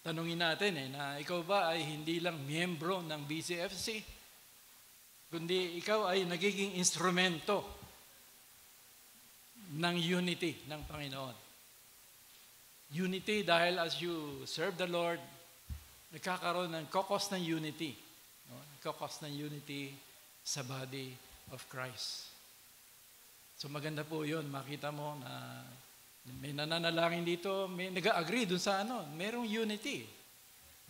tanungin natin na ikaw ba ay hindi lang miyembro ng BCFC, kundi ikaw ay nagiging instrumento ng unity ng Panginoon. Unity dahil as you serve the Lord, nagkakaroon ng kokos ng unity. Kokos ng unity sa body of Christ. So maganda po yun. Makita mo na may nananalangin dito, may nag-agree dun sa merong unity.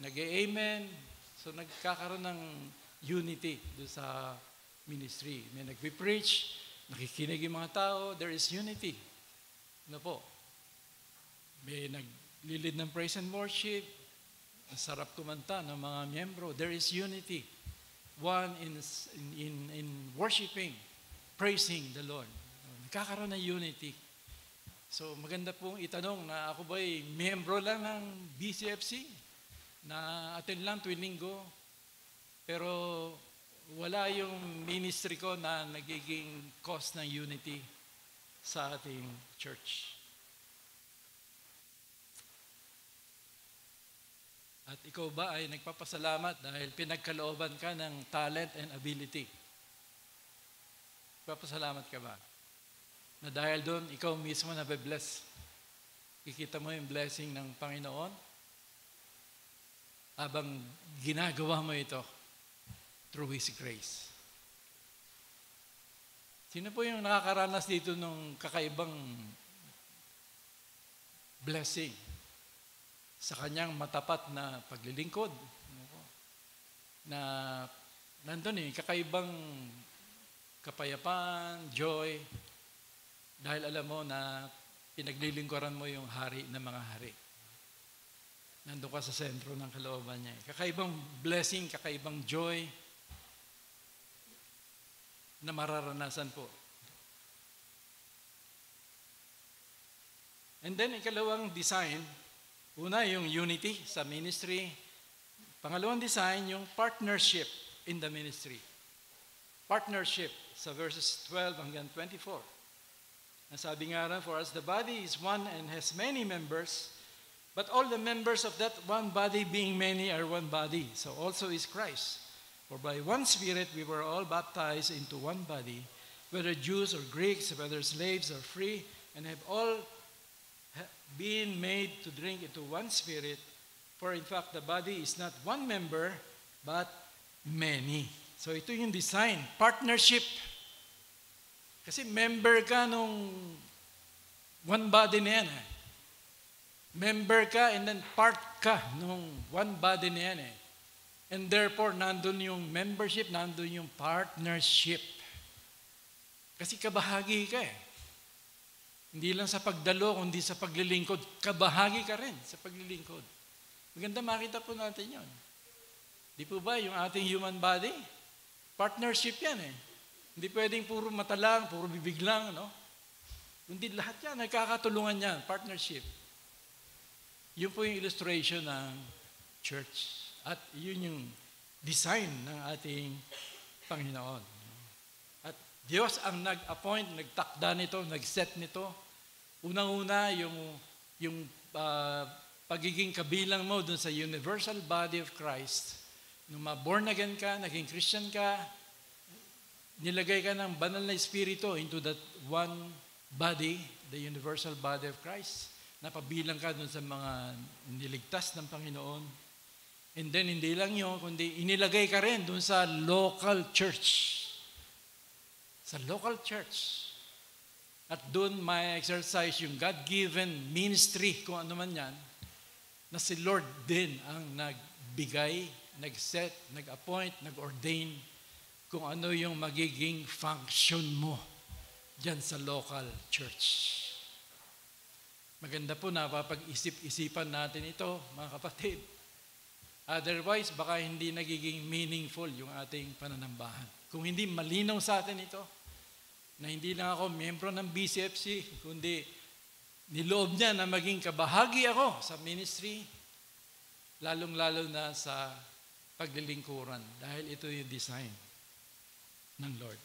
Nag-amen. So nagkakaroon ng unity dun sa ministry. May nagpe-preach, nakikinig yung mga tao, there is unity. May naglilid ng praise and worship, ang sarap kumanta ng mga miyembro, there is unity. One in worshiping, praising the Lord. Nagkakaroon ng unity. So maganda pong itanong na ako ba'y miyembro lang ng BCFC na attend lang tuwing linggo, pero wala yung ministry ko na nagiging cause ng unity sa ating church. At ikaw ba ay nagpapasalamat dahil pinagkalooban ka ng talent and ability? Nagpapasalamat ka ba? Na dahil doon, ikaw mismo nabe-bless. Kikita mo yung blessing ng Panginoon habang ginagawa mo ito through His grace. Sino po yung nakakaranas dito ng kakaibang blessing sa kanyang matapat na paglilingkod? Na nandun kakaibang kapayapaan, joy, dahil alam mo na pinaglilingkuran mo yung hari ng mga hari. Nandun ka sa sentro ng kalooban niya. Kakaibang blessing, kakaibang joy, na mararanasan po. And then, ikalawang design, una yung unity sa ministry. Pangalawang design, yung partnership in the ministry. Partnership sa verses 12 hanggang 24. Nasabi nga rin, for as the body is one and has many members, but all the members of that one body being many are one body, so also is Christ. For by one Spirit we were all baptized into one body, whether Jews or Greeks, whether slaves or free, and have all been made to drink into one Spirit. For in fact, the body is not one member, but many. So ito yung design, partnership. Kasi member ka nung one body na yan. Member ka and then part ka nung one body na yan. And therefore, nandun yung membership, nandun yung partnership. Kasi kabahagi ka eh. Hindi lang sa pagdalo, kundi sa paglilingkod. Kabahagi ka rin sa paglilingkod. Maganda makita po natin yon. Di po ba yung ating human body? Partnership yan eh. Hindi pwedeng puro mata lang, puro bibig lang, no? Kundi lahat yan, nagkakatulungan yan, partnership. Yun po yung illustration ng church. At yun yung design ng ating Panginoon. At Diyos ang nag-appoint, nagtakda nito, nag-set nito. Unang-una, yung pagiging kabilang mo dun sa universal body of Christ. Nung ma-born again ka, naging Christian ka, nilagay ka ng banal na Espiritu into that one body, the universal body of Christ. Napabilang ka dun sa mga niligtas ng Panginoon. And then, hindi lang yun, kundi inilagay ka rin dun sa local church. Sa local church. At dun may exercise yung God-given ministry, kung ano man yan, na si Lord din ang nagbigay, nag-set, nag-appoint, nag-ordain kung ano yung magiging function mo dyan sa local church. Maganda po na papag-isip-isipan natin ito, mga kapatid. Otherwise, baka hindi nagiging meaningful yung ating pananambahan. Kung hindi malinaw sa atin ito, na hindi lang ako miyembro ng BCFC, kundi niloob niya na maging kabahagi ako sa ministry, lalong-lalo na sa paglilingkuran, dahil ito yung design ng Lord.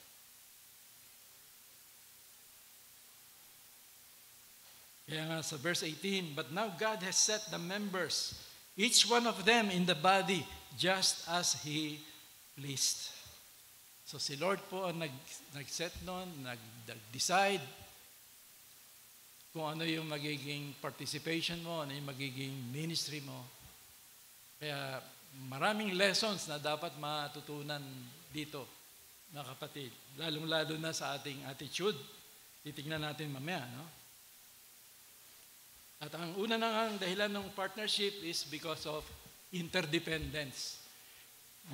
Kaya nga sa verse 18, but now God has set the members, each one of them in the body, just as He pleased. So si Lord po ang nag-set noon, nag-decide kung ano yung magiging participation mo, ano yung magiging ministry mo. Kaya maraming lessons na dapat matutunan dito, mga kapatid. Lalong-lalo na sa ating attitude. Titignan natin mamaya, no? At ang una nang dahilan ng partnership is because of interdependence.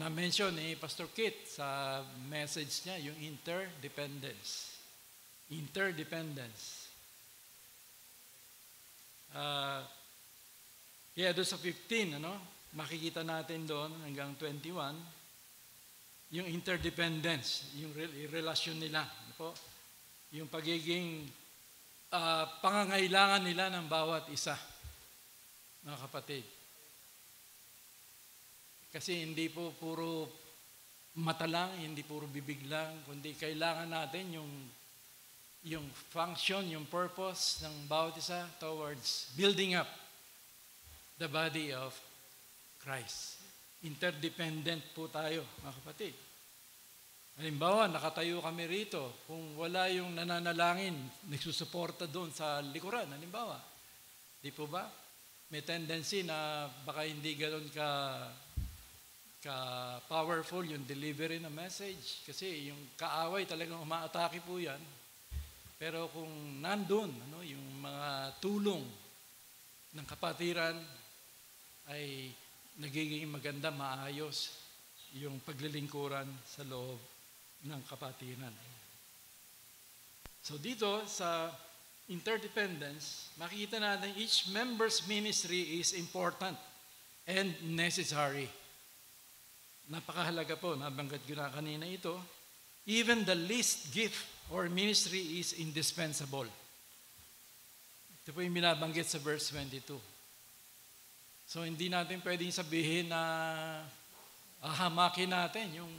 Na-mention ni Pastor Kit sa message niya, yung interdependence. Interdependence. Kaya doon sa 15, makikita natin doon hanggang 21, yung interdependence, yung relasyon nila. Yung pagiging pangangailangan nila ng bawat isa, mga kapatid. Kasi hindi po puro mata lang, hindi puro bibig lang, kundi kailangan natin yung function, yung purpose ng bawat isa towards building up the body of Christ. Interdependent po tayo, mga kapatid. Halimbawa, nakatayo kami rito, kung wala yung nananalangin, nagsusuporta doon sa likuran, halimbawa. Di po ba? May tendency na baka hindi ganoon ka-powerful yung delivery ng message. Kasi yung kaaway talagang umaatake po yan. Pero kung nandun, yung mga tulong ng kapatiran ay nagiging maganda, maayos yung paglilingkuran sa loob ng kapatiran. So dito sa interdependence, makikita natin each member's ministry is important and necessary. Napakahalaga po, nabanggit ko na kanina ito, even the least gift or ministry is indispensable. Ito po yung binabanggit sa verse 22. So hindi natin pwedeng sabihin na hamakin natin yung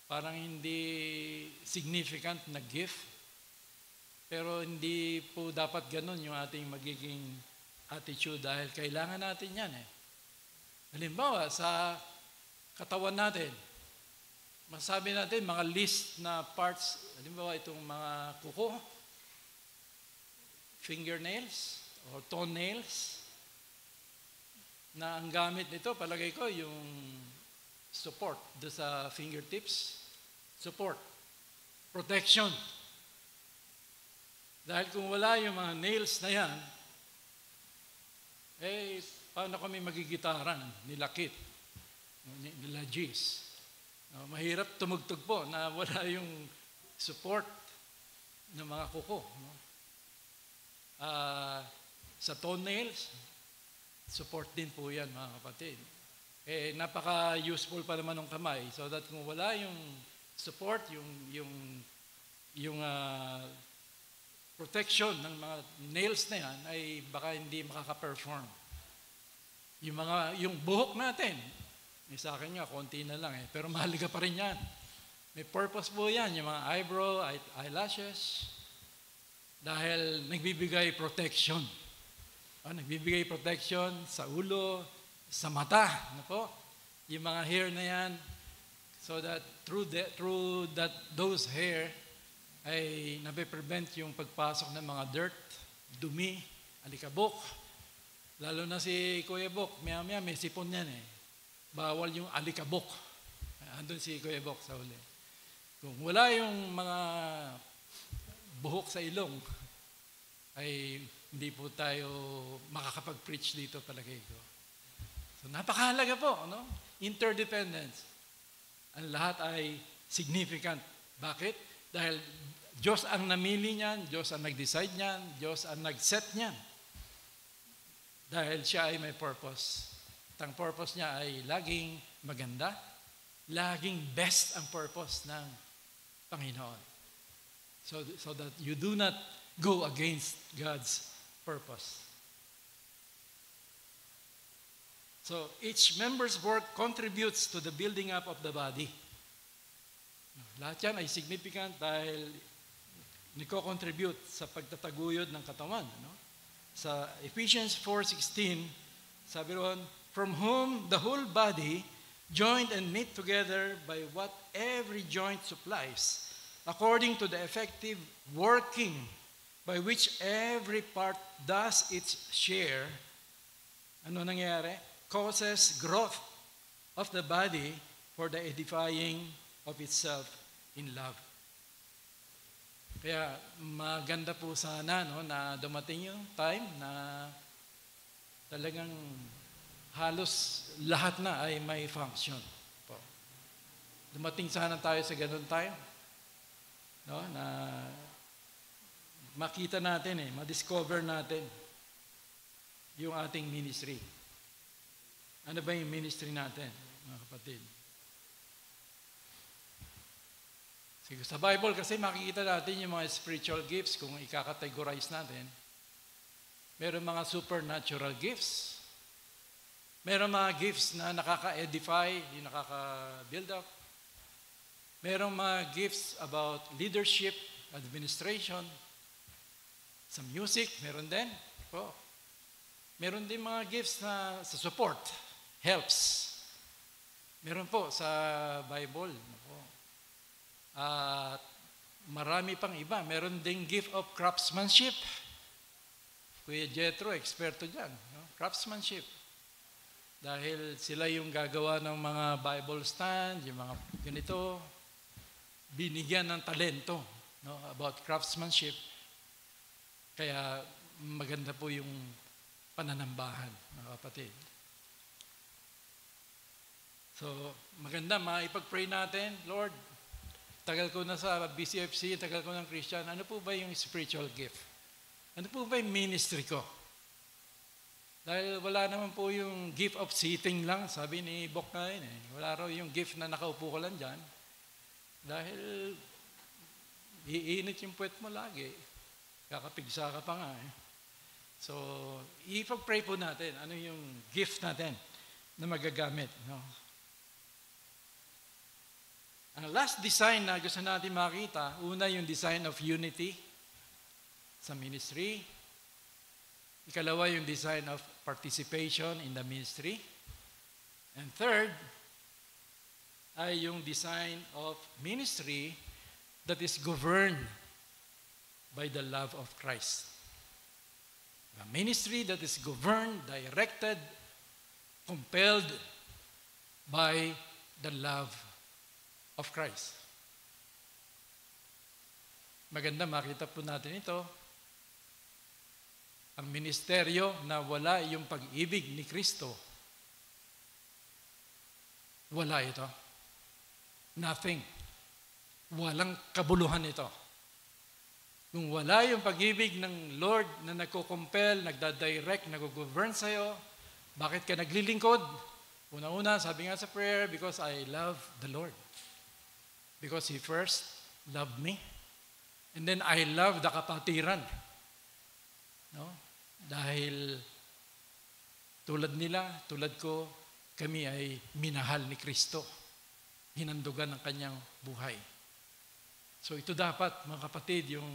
parang hindi significant na gift. Pero hindi po dapat ganun yung ating magiging attitude dahil kailangan natin yan eh. Halimbawa, sa katawan natin, masabi natin mga list na parts, halimbawa itong mga kuko, fingernails or toenails, na ang gamit nito, palagay ko, yung support do sa fingertips, support, protection. Dahil kung wala yung mga nails na yan, eh, paano kami magigitaran? Nila Kit, nila Gis. Mahirap tumugtog po na wala yung support ng mga kuko. No? Sa toenails, support din po yan mga kapatid. Eh, napaka-useful pa naman ng kamay so that kung wala yung support, yung protection ng mga nails na yan, ay baka hindi makaka-perform. Yung buhok natin, sa akin nga, konti na lang eh, pero mahalaga pa rin yan. May purpose po yan, yung mga eyebrow, eyelashes, dahil nagbibigay protection. Nagbibigay protection sa ulo, sa mata, ano po? Yung mga hair na yan, so that through those hair, ay nabe-prevent yung pagpasok ng mga dirt, dumi, alikabok. Lalo na si Kuya Bok, maya-maya may sipon yan eh. Bawal yung alikabok. Andun si Kuya Bok sa uli. Kung wala yung mga buhok sa ilong, ay hindi po tayo makakapag-preach dito palagay ko. So napakahalaga po, no? Interdependence. Ang lahat ay significant. Bakit? Dahil Diyos ang namili niyan, Diyos ang nag-decide niyan, Diyos ang nag-set niyan. Dahil siya ay may purpose. At ang purpose niya ay laging maganda, laging best ang purpose ng Panginoon. So that you do not go against God's purpose. So each member's work contributes to the building up of the body. Lahat yan ay significant dahil niko-contribute sa pagtataguyod ng katawan. No? Sa Ephesians 4:16, sabi roon, from whom the whole body, joined and knit together by what every joint supplies, according to the effective working by which every part does its share, ano nangyayari? Causes growth of the body for the edifying of itself in love. Kaya maganda po sana no, na dumating yung time na talagang halos lahat na ay may function. Po. Dumating sana tayo sa ganun time no, na makita natin ma-discover natin yung ating ministry. Ano ba yung ministry natin, mga kapatid? Sa Bible kasi makikita natin yung mga spiritual gifts kung i-categorize natin. Meron mga supernatural gifts. Meron mga gifts na nakaka-edify, yung nakaka-build up. Meron mga gifts about leadership, administration. Sa music, meron din. Po. Meron din mga gifts na sa support, helps. Meron po sa Bible. At marami pang iba. Meron ding gift of craftsmanship. Kuya Jethro, eksperto dyan. No? Craftsmanship. Dahil sila yung gagawa ng mga Bible stand, yung mga ganito, binigyan ng talento no? About craftsmanship. Kaya maganda po yung pananambahan, mga kapatid. So, maganda, maipag-pray natin, Lord, tagal ko na sa BCFC, tagal ko ng Christian, ano po ba yung spiritual gift? Ano po ba yung ministry ko? Dahil wala naman po yung gift of sitting lang, sabi ni Bok na yun. Wala raw yung gift na nakaupo ko lang dyan. Dahil iinit yung puwet mo lagi. Kakapigsa ka pa nga eh. So, ipag-pray po natin. Ano yung gift natin na magagamit? No? Ang last design na gusto natin makita, una yung design of unity sa ministry. Ikalawa yung design of participation in the ministry. And third, ay yung design of ministry that is governed by the love of Christ. A ministry that is governed, directed, compelled by the love of Christ. Maganda makita po natin ito. Ang ministeryo na wala yung pag-ibig ni Kristo, wala ito. Nothing. Walang kabuluhan ito. Kung wala yung pag-ibig ng Lord na nagko-compel, nagda-direct, nag-govern sa'yo, bakit ka naglilingkod? Una-una, sabi nga sa prayer, because I love the Lord. Because He first loved me. And then I love the kapatiran. No? Dahil tulad nila, tulad ko, kami ay minahal ni Kristo. Hinandugan ng kanyang buhay. So ito dapat, mga kapatid, yung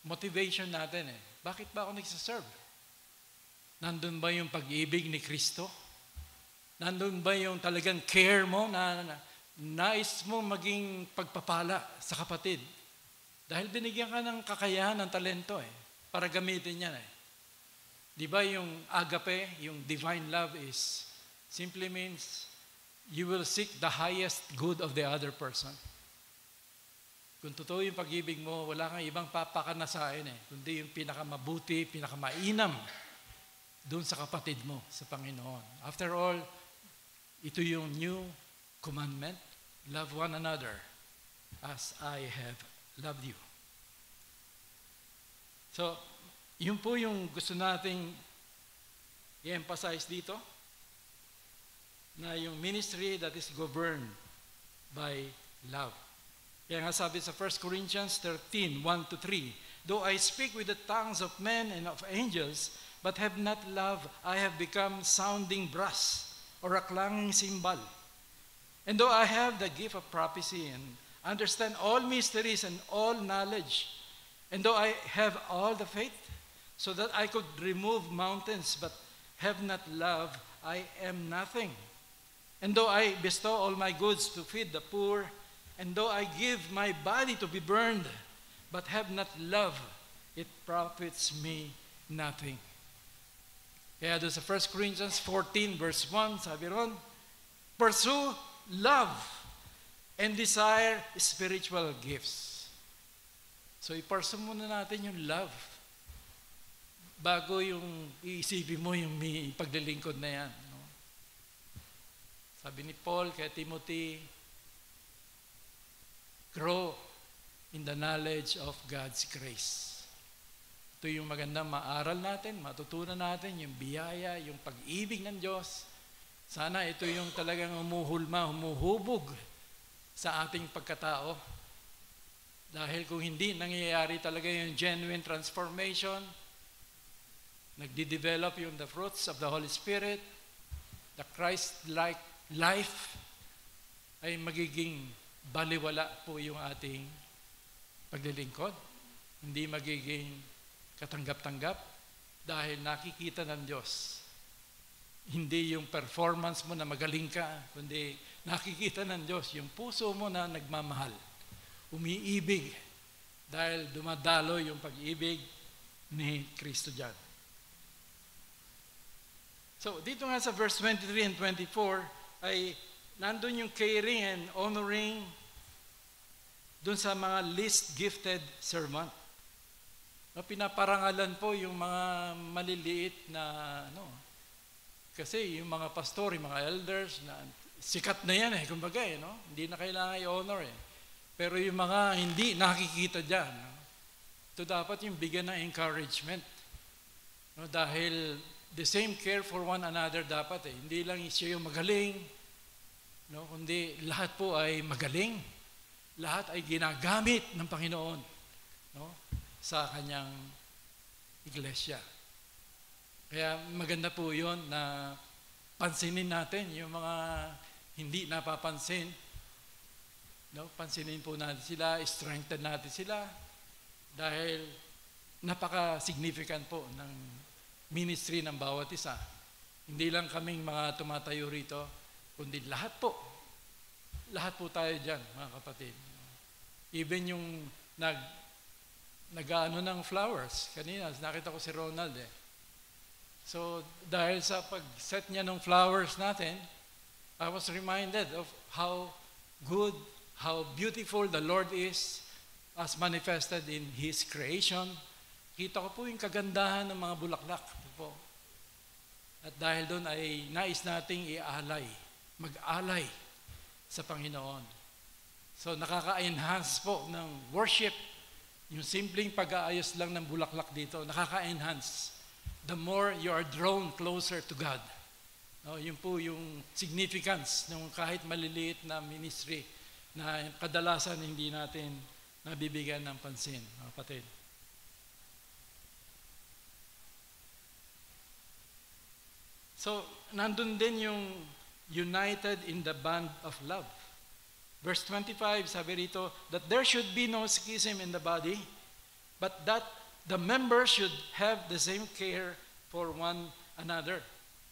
motivation natin eh. Bakit ba ako nagsaserve? Nandun ba yung pag-ibig ni Kristo? Nandun ba yung talagang care mo na nais mo maging pagpapala sa kapatid? Dahil binigyan ka ng kakayahan, ng talento eh, para gamitin yan eh. Di ba yung agape, yung divine love is simply means you will seek the highest good of the other person. Kung totoo yung pag-ibig mo, wala kang ibang papakanasain eh, kundi yung pinakamabuti, pinakamainam doon sa kapatid mo, sa Panginoon. After all, ito yung new commandment, love one another as I have loved you. So, yun po yung gusto nating i-emphasize dito, na yung ministry that is governed by love. Kaya nga sabi sa 1 Corinthians 13, 1-3, though I speak with the tongues of men and of angels, but have not love, I have become sounding brass or a clanging cymbal. And though I have the gift of prophecy and understand all mysteries and all knowledge, and though I have all the faith, so that I could remove mountains, but have not love, I am nothing. And though I bestow all my goods to feed the poor, and though I give my body to be burned, but have not love, it profits me nothing. Kaya doon sa 1 Corinthians 14 verse 1, sabi ron, pursue love and desire spiritual gifts. So i-pursue muna natin yung love bago yung iisipin mo yung may paglilingkod na yan. No? Sabi ni Paul kay Timothy, grow in the knowledge of God's grace. Ito yung magandang maaral natin, matutunan natin, yung biyaya, yung pag-ibig ng Diyos. Sana ito yung talagang humuhubog sa ating pagkatao. Dahil kung hindi nangyayari talaga yung genuine transformation, nagdi-develop yung the fruits of the Holy Spirit, the Christ-like life, ay magiging baliwala po yung ating paglilingkod. Hindi magiging katanggap-tanggap dahil nakikita ng Diyos. Hindi yung performance mo na magaling ka, kundi nakikita ng Diyos yung puso mo na nagmamahal. Umiibig dahil dumadalo yung pag-ibig ni Kristo dyan. So, dito nga sa verse 23 and 24 ay nandun yung caring and honoring dun sa mga least gifted servant. No, pinaparangalan po yung mga maliliit na kasi yung mga pastor, yung mga elders na sikat na yan kumbaga no? Hindi na kailangan i-honor Pero yung mga hindi nakikita diyan, no? Ito dapat yung bigyan ng encouragement. No, dahil the same care for one another dapat Hindi lang siya yung magaling, no, kundi lahat po ay magaling. lahat ay ginagamit ng Panginoon, no, sa kanyang iglesia. Kaya maganda po yun na pansinin natin yung mga hindi napapansin. No? Pansinin po natin sila, strengthen natin sila dahil napaka-significant po ng ministry ng bawat isa. Hindi lang kaming mga tumatayo rito, kundi lahat po. Lahat po tayo dyan, mga kapatid. Even yung nag-ano ng flowers. Kanina, nakita ko si Ronald eh. So, dahil sa pag-set niya ng flowers natin, I was reminded of how good, how beautiful the Lord is as manifested in His creation. Kita ko po yung kagandahan ng mga bulaklak po. At dahil doon ay nais nating ialay, mag-alay sa Panginoon. So nakaka-enhance po ng worship, yung simpleng pag-aayos lang ng bulaklak dito, nakaka-enhance. The more you are drawn closer to God. No, yun po yung significance ng kahit maliliit na ministry na kadalasan hindi natin nabibigyan ng pansin, mga kapatid. So, nandun din yung united in the band of love. Verse 25, sabi rito, that there should be no schism in the body, but that the members should have the same care for one another.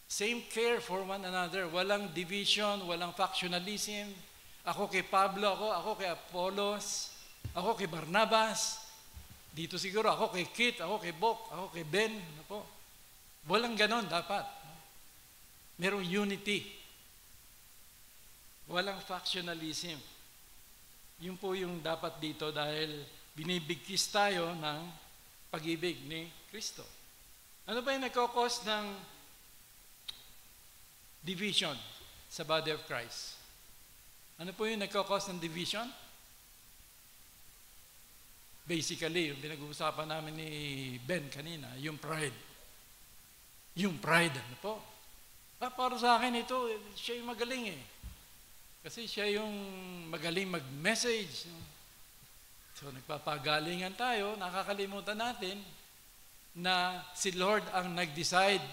Same care for one another. Walang division, walang factionalism. Ako kay Pablo, ako kay Apollos, ako kay Barnabas. Dito siguro, ako kay Kit, ako kay Bok, ako kay Ben. Ako. Walang ganon dapat. Merong unity. Walang factionalism. Yun po yung dapat dito dahil binibigkis tayo ng pag-ibig ni Kristo. Ano ba yung nagkakos ng division sa body of Christ? Ano po yung nagkakos ng division? Basically, yung pinag-uusapan namin ni Ben kanina, yung pride. Yung pride, ano po? Para sa akin ito, siya yung magaling eh. Kasi siya yung magaling mag-message. So nagpapagalingan tayo, nakakalimutan natin na si Lord ang nag-decide,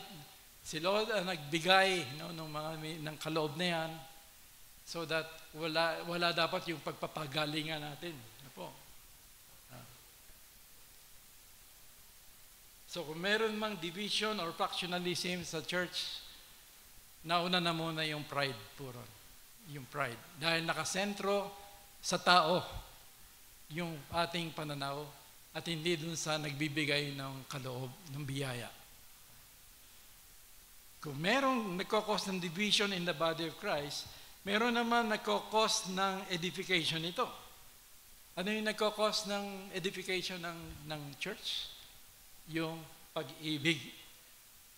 si Lord ang nagbigay ng kaloob na yan so that wala dapat yung pagpapagalingan natin. Ano po? So kung meron mang division or factionalism sa church, nauna na muna yung pride puro. Yung pride. Dahil nakasentro sa tao yung ating pananaw at hindi dun sa nagbibigay ng kaloob, ng biyaya. Kung merong nagkakos ng division in the body of Christ, meron naman nagkakos ng edification ito. Ano yung nagkakos ng edification ng church? Yung pag-ibig.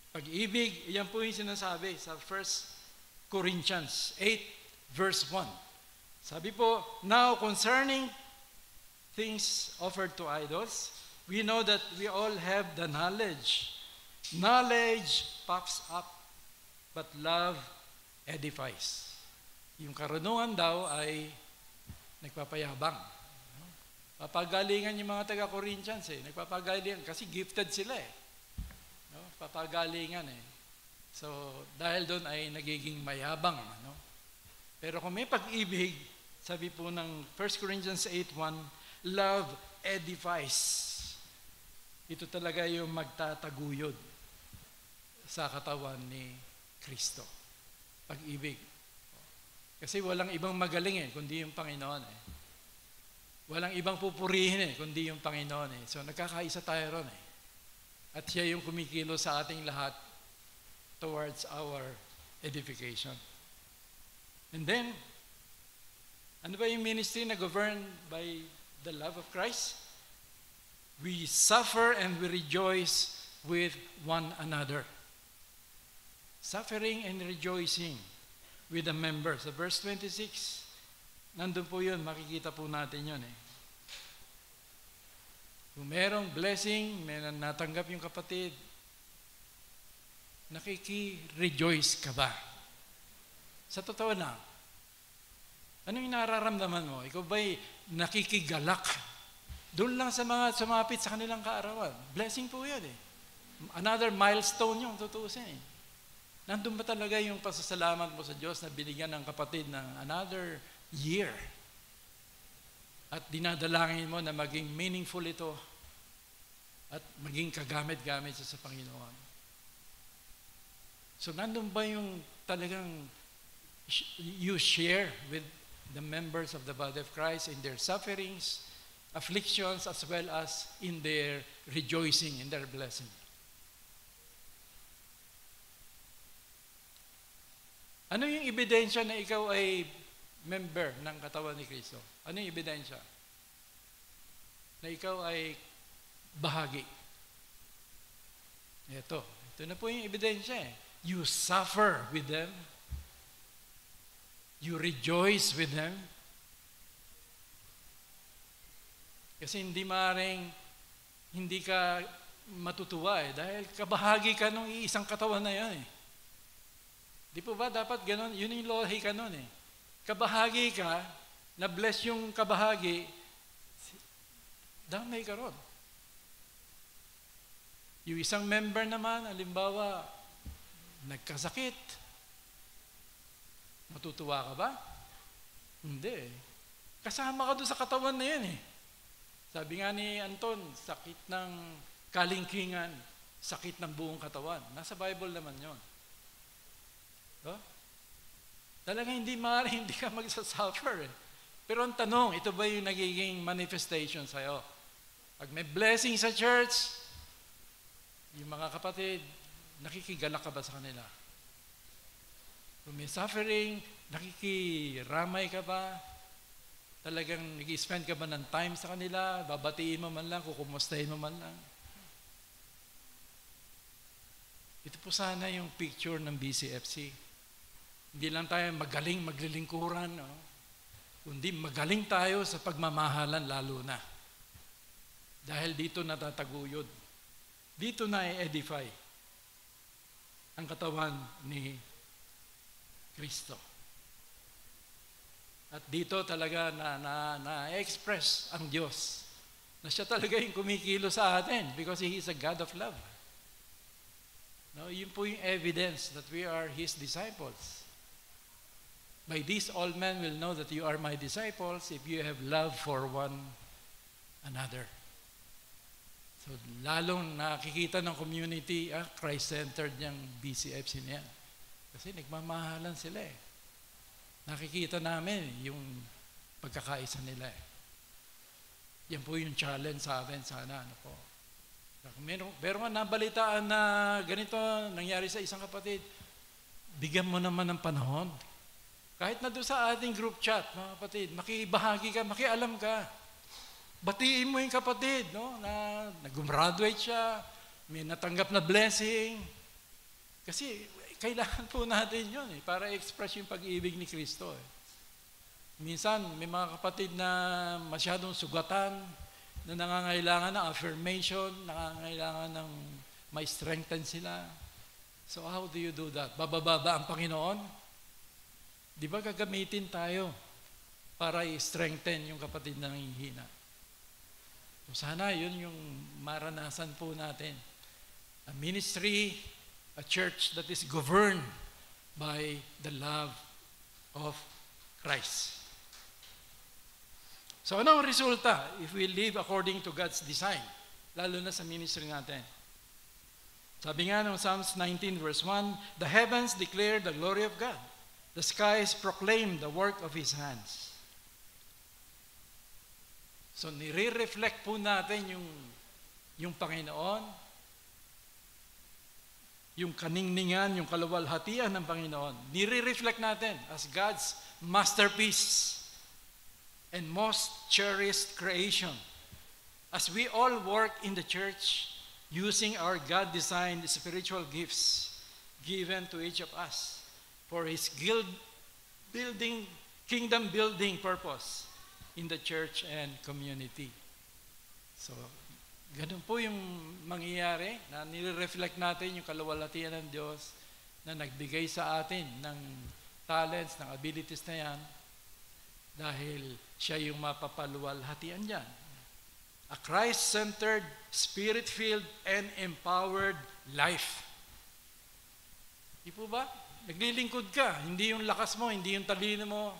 Pag-ibig, yan po yung sinasabi sa 1 Corinthians 8, verse 1. Sabi po, now concerning things offered to idols, we know that we all have the knowledge. Knowledge puffs up, but love edifies. Yung karunungan daw ay nagpapayabang. Papagalingan yung mga taga-Corinthians eh. Nagpapagalingan kasi gifted sila eh. No? Papagalingan eh. So, dahil doon ay nagiging mayabang. No? Pero kung may pag-ibig, sabi po ng 1 Corinthians 8:1, love edifies. Ito talaga yung magtataguyod sa katawan ni Kristo. Pag-ibig. Kasi walang ibang magaling eh, kundi yung Panginoon eh. Walang ibang pupurihin eh, kundi yung Panginoon eh. So nagkakaisa tayo ron eh. At siya yung kumikilos sa ating lahat towards our edification. And then, ano ba yung ministry na governed by the love of Christ? We suffer and we rejoice with one another. Suffering and rejoicing with the members. Sa verse 26, nandun po yun, makikita po natin yun eh. Kung merong blessing, may natanggap yung kapatid, nakiki-rejoice ka ba? Sa totoo lang, Ano yung nararamdaman mo? Ikaw ba'y nakikigalak? Doon lang sa mga sumapit sa kanilang kaarawan. Blessing po yan eh. Another milestone yung tutuusin eh. Nandun ba talaga yung pasasalamat mo sa Diyos na binigyan ng kapatid ng another year? At dinadalangin mo na maging meaningful ito at maging kagamit-gamit sa Panginoon. So nandun ba yung talagang you share with the members of the body of Christ in their sufferings, afflictions, as well as in their rejoicing, in their blessing? Ano yung ebidensya na ikaw ay member ng katawan ni Kristo? Ano yung ebidensya? Na ikaw ay bahagi. Ito na po yung ebidensya eh. You suffer with them. You rejoice with them. Kasi hindi ka matutuwa eh. Dahil kabahagi ka ng isang katawan na yan eh. Di po ba dapat ganun? Yun yung lohi ka nun eh. Kabahagi ka, na-bless yung kabahagi, damay ka ron. Yung isang member naman, halimbawa, nagkasakit. Matutuwa ka ba? Hindi. Kasama ka doon sa katawan na yan eh. Sabi nga ni Anton, sakit ng kalingkingan, sakit ng buong katawan. Nasa Bible naman yon. No? Talagang hindi ka magsasuffer eh. Pero ang tanong, ito ba yung nagiging manifestation sa'yo? Pag may blessing sa church, yung mga kapatid, nakikigalak ka ba sa kanila? Kung may suffering, nakikiramay ka ba? Talagang nag-spend ka ba ng time sa kanila? Babatiin mo man lang, kukumustahin mo man lang? Ito po sana yung picture ng BCFC. Hindi lang tayo magaling maglilingkuran, no? Kundi magaling tayo sa pagmamahalan lalo na. Dahil dito natataguyod. Dito na i-edify ang katawan ni Kristo. At dito talaga na-express ang Diyos na siya talaga yung kumikilo sa atin because He is a God of love. No, yun po yung evidence that we are His disciples. By this, all men will know that you are my disciples if you have love for one another. So, lalong nakikita ng community, Christ-centered niyang BCFC niya. Kasi nagmamahalan sila eh. Nakikita namin yung pagkakaisa nila eh. Yan po yung challenge sa atin sana. Ano po. Pero nga nabalitaan na ganito nangyari sa isang kapatid, bigyan mo naman ng panahon. Kahit na doon sa ating group chat, mga kapatid, makibahagi ka, makialam ka. Batiin mo yung kapatid, no? Na nag-graduate siya, may natanggap na blessing. Kasi kailangan po natin yun eh, para express yung pag-ibig ni Kristo eh. Minsan, may mga kapatid na masyadong sugatan, na nangangailangan ng affirmation, nangangailangan ng may strengthen sila. So how do you do that? Bababa ba ang Panginoon? Di ba gagamitin tayo para i-strengthen yung kapatid na nanghihina? So sana yun yung maranasan po natin. A ministry, a church that is governed by the love of Christ. So ano ang resulta if we live according to God's design? Lalo na sa ministry natin. Sabi nga ng Psalms 19 verse 1, the heavens declare the glory of God. The skies proclaim the work of His hands. So nire-reflect po natin yung Panginoon, yung kaningningan, yung kaluwalhatian ng Panginoon. Nire-reflect natin as God's masterpiece and most cherished creation. As we all work in the church using our God-designed spiritual gifts given to each of us for His kingdom-building purpose in the church and community. So, ganun po yung mangyayari na nire-reflect natin yung kaluwalhatian ng Diyos na nagbigay sa atin ng talents, ng abilities na yan dahil siya yung mapapaluwalhatian dyan. A Christ-centered, Spirit-filled, and empowered life. Di po ba? Naglilingkod ka, hindi yung lakas mo, hindi yung talino mo.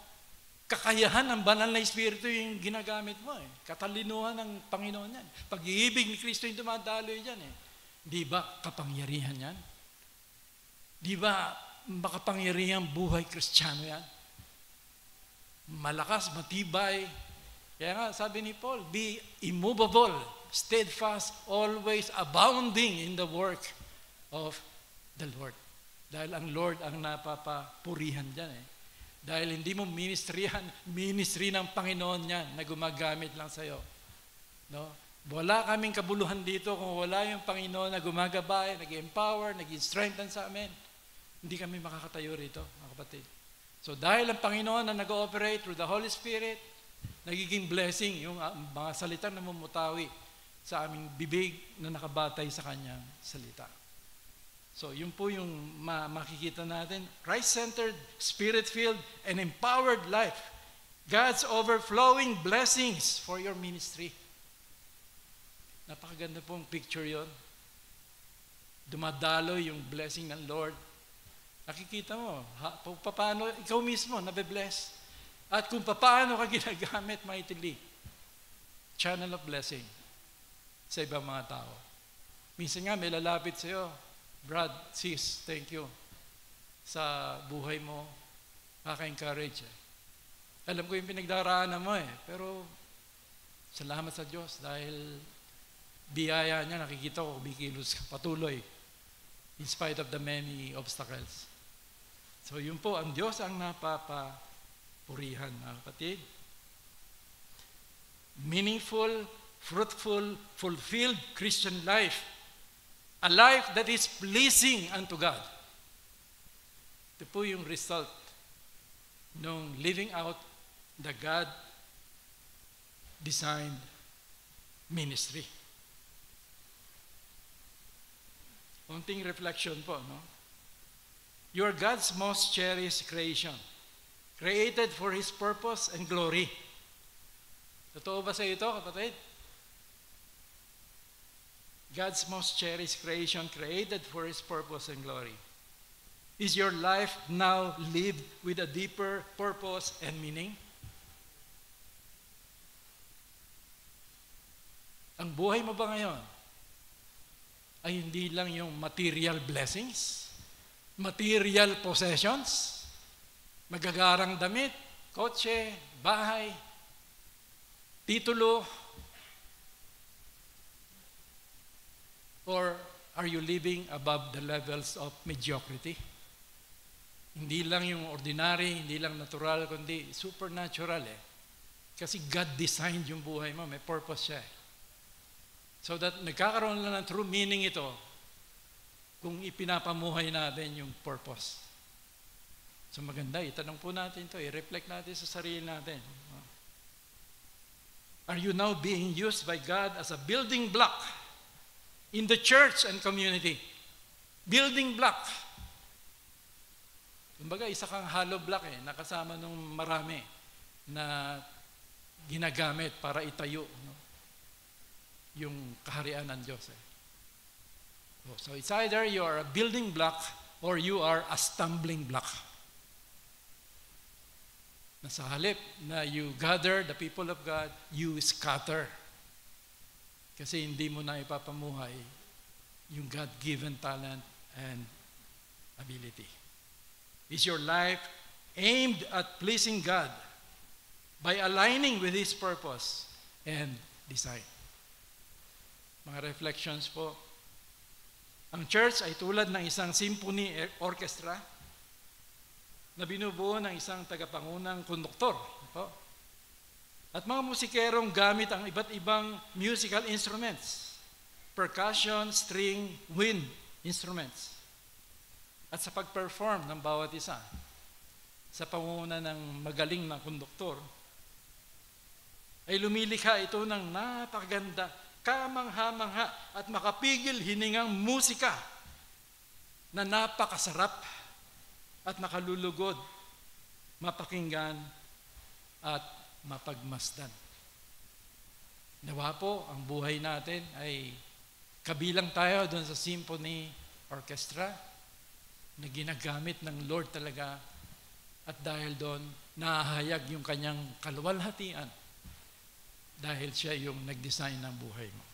Kakayahan ng banal na Espiritu yung ginagamit mo. Katalinuhan ng Panginoon yan. Pag-iibig ni Kristo yung dumadaloy dyan. Di ba kapangyarihan yan? Di ba makapangyarihang buhay Kristiyano yan? Malakas, matibay. Kaya nga, sabi ni Paul, be immovable, steadfast, always abounding in the work of the Lord. Dahil ang Lord ang napapapurihan dyan Dahil hindi mo ministry ng Panginoon yan na gumagamit lang sa'yo. No? Wala kaming kabuluhan dito kung wala yung Panginoon na gumagabay, nag-empower, nag-strengthen sa amin. Hindi kami makakatayo rito, mga kapatid. So dahil ang Panginoon na nag-ooperate through the Holy Spirit, nagiging blessing yung mga salitang namumutawi sa aming bibig na nakabatay sa Kanyang salita. So, yun po yung makikita natin. Christ-centered, Spirit-filled, and empowered life. God's overflowing blessings for your ministry. Napakaganda pong picture yon. Dumadalo yung blessing ng Lord. Nakikita mo, paano ikaw mismo nabe-bless. At kung paano ka ginagamit mightily. Channel of blessing sa ibang mga tao. Minsan nga may lalapit sa'yo, Brad, sis, thank you sa buhay mo. Kaka-encourage. Alam ko yung pinagdaraanan mo pero salamat sa Diyos dahil biyaya niya, nakikita ko, kumikilos ka patuloy in spite of the many obstacles. So yun po, ang Diyos ang napapurihan, mga kapatid. Meaningful, fruitful, fulfilled Christian life. A life that is pleasing unto God. Ito po yung result ng living out the God-designed ministry. Konting reflection po, no? You are God's most cherished creation, created for His purpose and glory. Totoo ba sa ito, kapatid? God's most cherished creation, created for His purpose and glory. Is your life now lived with a deeper purpose and meaning? Ang buhay mo ba ngayon ay hindi lang yung material blessings, material possessions, magagarang damit, kotse, bahay, titulo, or are you living above the levels of mediocrity? Hindi lang yung ordinary, hindi lang natural, kundi supernatural Kasi God designed yung buhay mo, may purpose siya So that nagkakaroon lang ng true meaning ito kung ipinapamuhay natin yung purpose. So maganda, itanong po natin ito, i-reflect natin sa sarili natin. Are you now being used by God as a building block in the church and community? Building block. Kumbaga, isa kang hollow block nakasama nung marami na ginagamit para itayo yung kaharian ng Diyos. So it's either you are a building block or you are a stumbling block. Na sa halip na you gather the people of God, you scatter. Kasi hindi mo na ipapamuhay yung God-given talent and ability. Is your life aimed at pleasing God by aligning with His purpose and design? Mga reflections po. Ang church ay tulad ng isang symphony orchestra na binubuo ng isang tagapangunang konduktor. At mga musikerong gamit ang iba't ibang musical instruments, percussion, string, wind instruments. At sa pag-perform ng bawat isa, sa pangunguna ng magaling na konduktor, ay lumilikha ito ng napakaganda, kamangha-mangha at makapigil hiningang musika na napakasarap at makalulugod, mapakinggan at mapagmasdan. Nawa po, ang buhay natin ay kabilang tayo doon sa symphony orchestra na ginagamit ng Lord talaga, at dahil doon, nahahayag yung kanyang kaluwalhatian dahil siya yung nag-design ng buhay mo.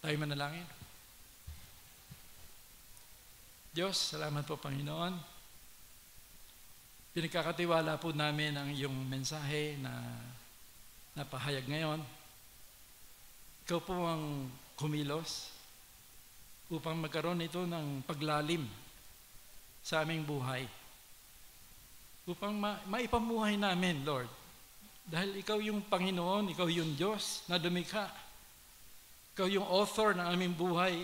Tayo manalangin. Diyos, salamat po Panginoon. Pinagkakatiwala po namin ang iyong mensahe na napahayag ngayon. Ikaw po ang kumilos upang magkaroon ito ng paglalim sa aming buhay. Upang maipamuhay namin, Lord. Dahil ikaw yung Panginoon, ikaw yung Diyos na lumikha. Ikaw yung author ng aming buhay,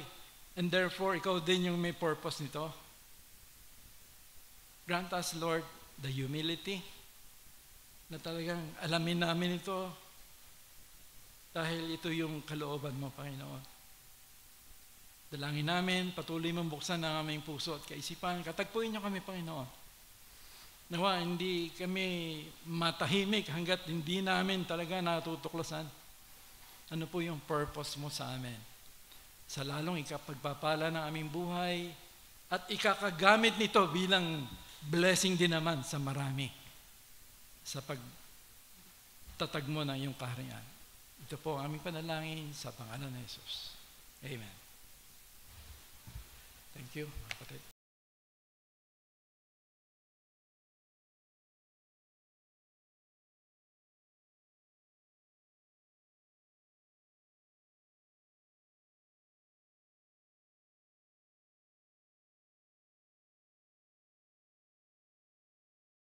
and therefore, ikaw din yung may purpose nito. Grant us, Lord, the humility na talagang alamin namin ito dahil ito yung kalooban mo, Panginoon. Dalangin namin, patuloy mong buksan ang aming puso at kaisipan. Katagpuin niyo kami, Panginoon. Nawa, hindi kami matahimik hanggat hindi namin talaga natutuklasan ano po yung purpose mo sa amin. Sa lalong ikapagpapala ng aming buhay at ikakagamit nito bilang blessing din naman sa marami sa pagtatag mo ng iyong kaharian. Ito po ang aming panalangin sa pangalan ni Jesus. Amen. Thank you, kapatid.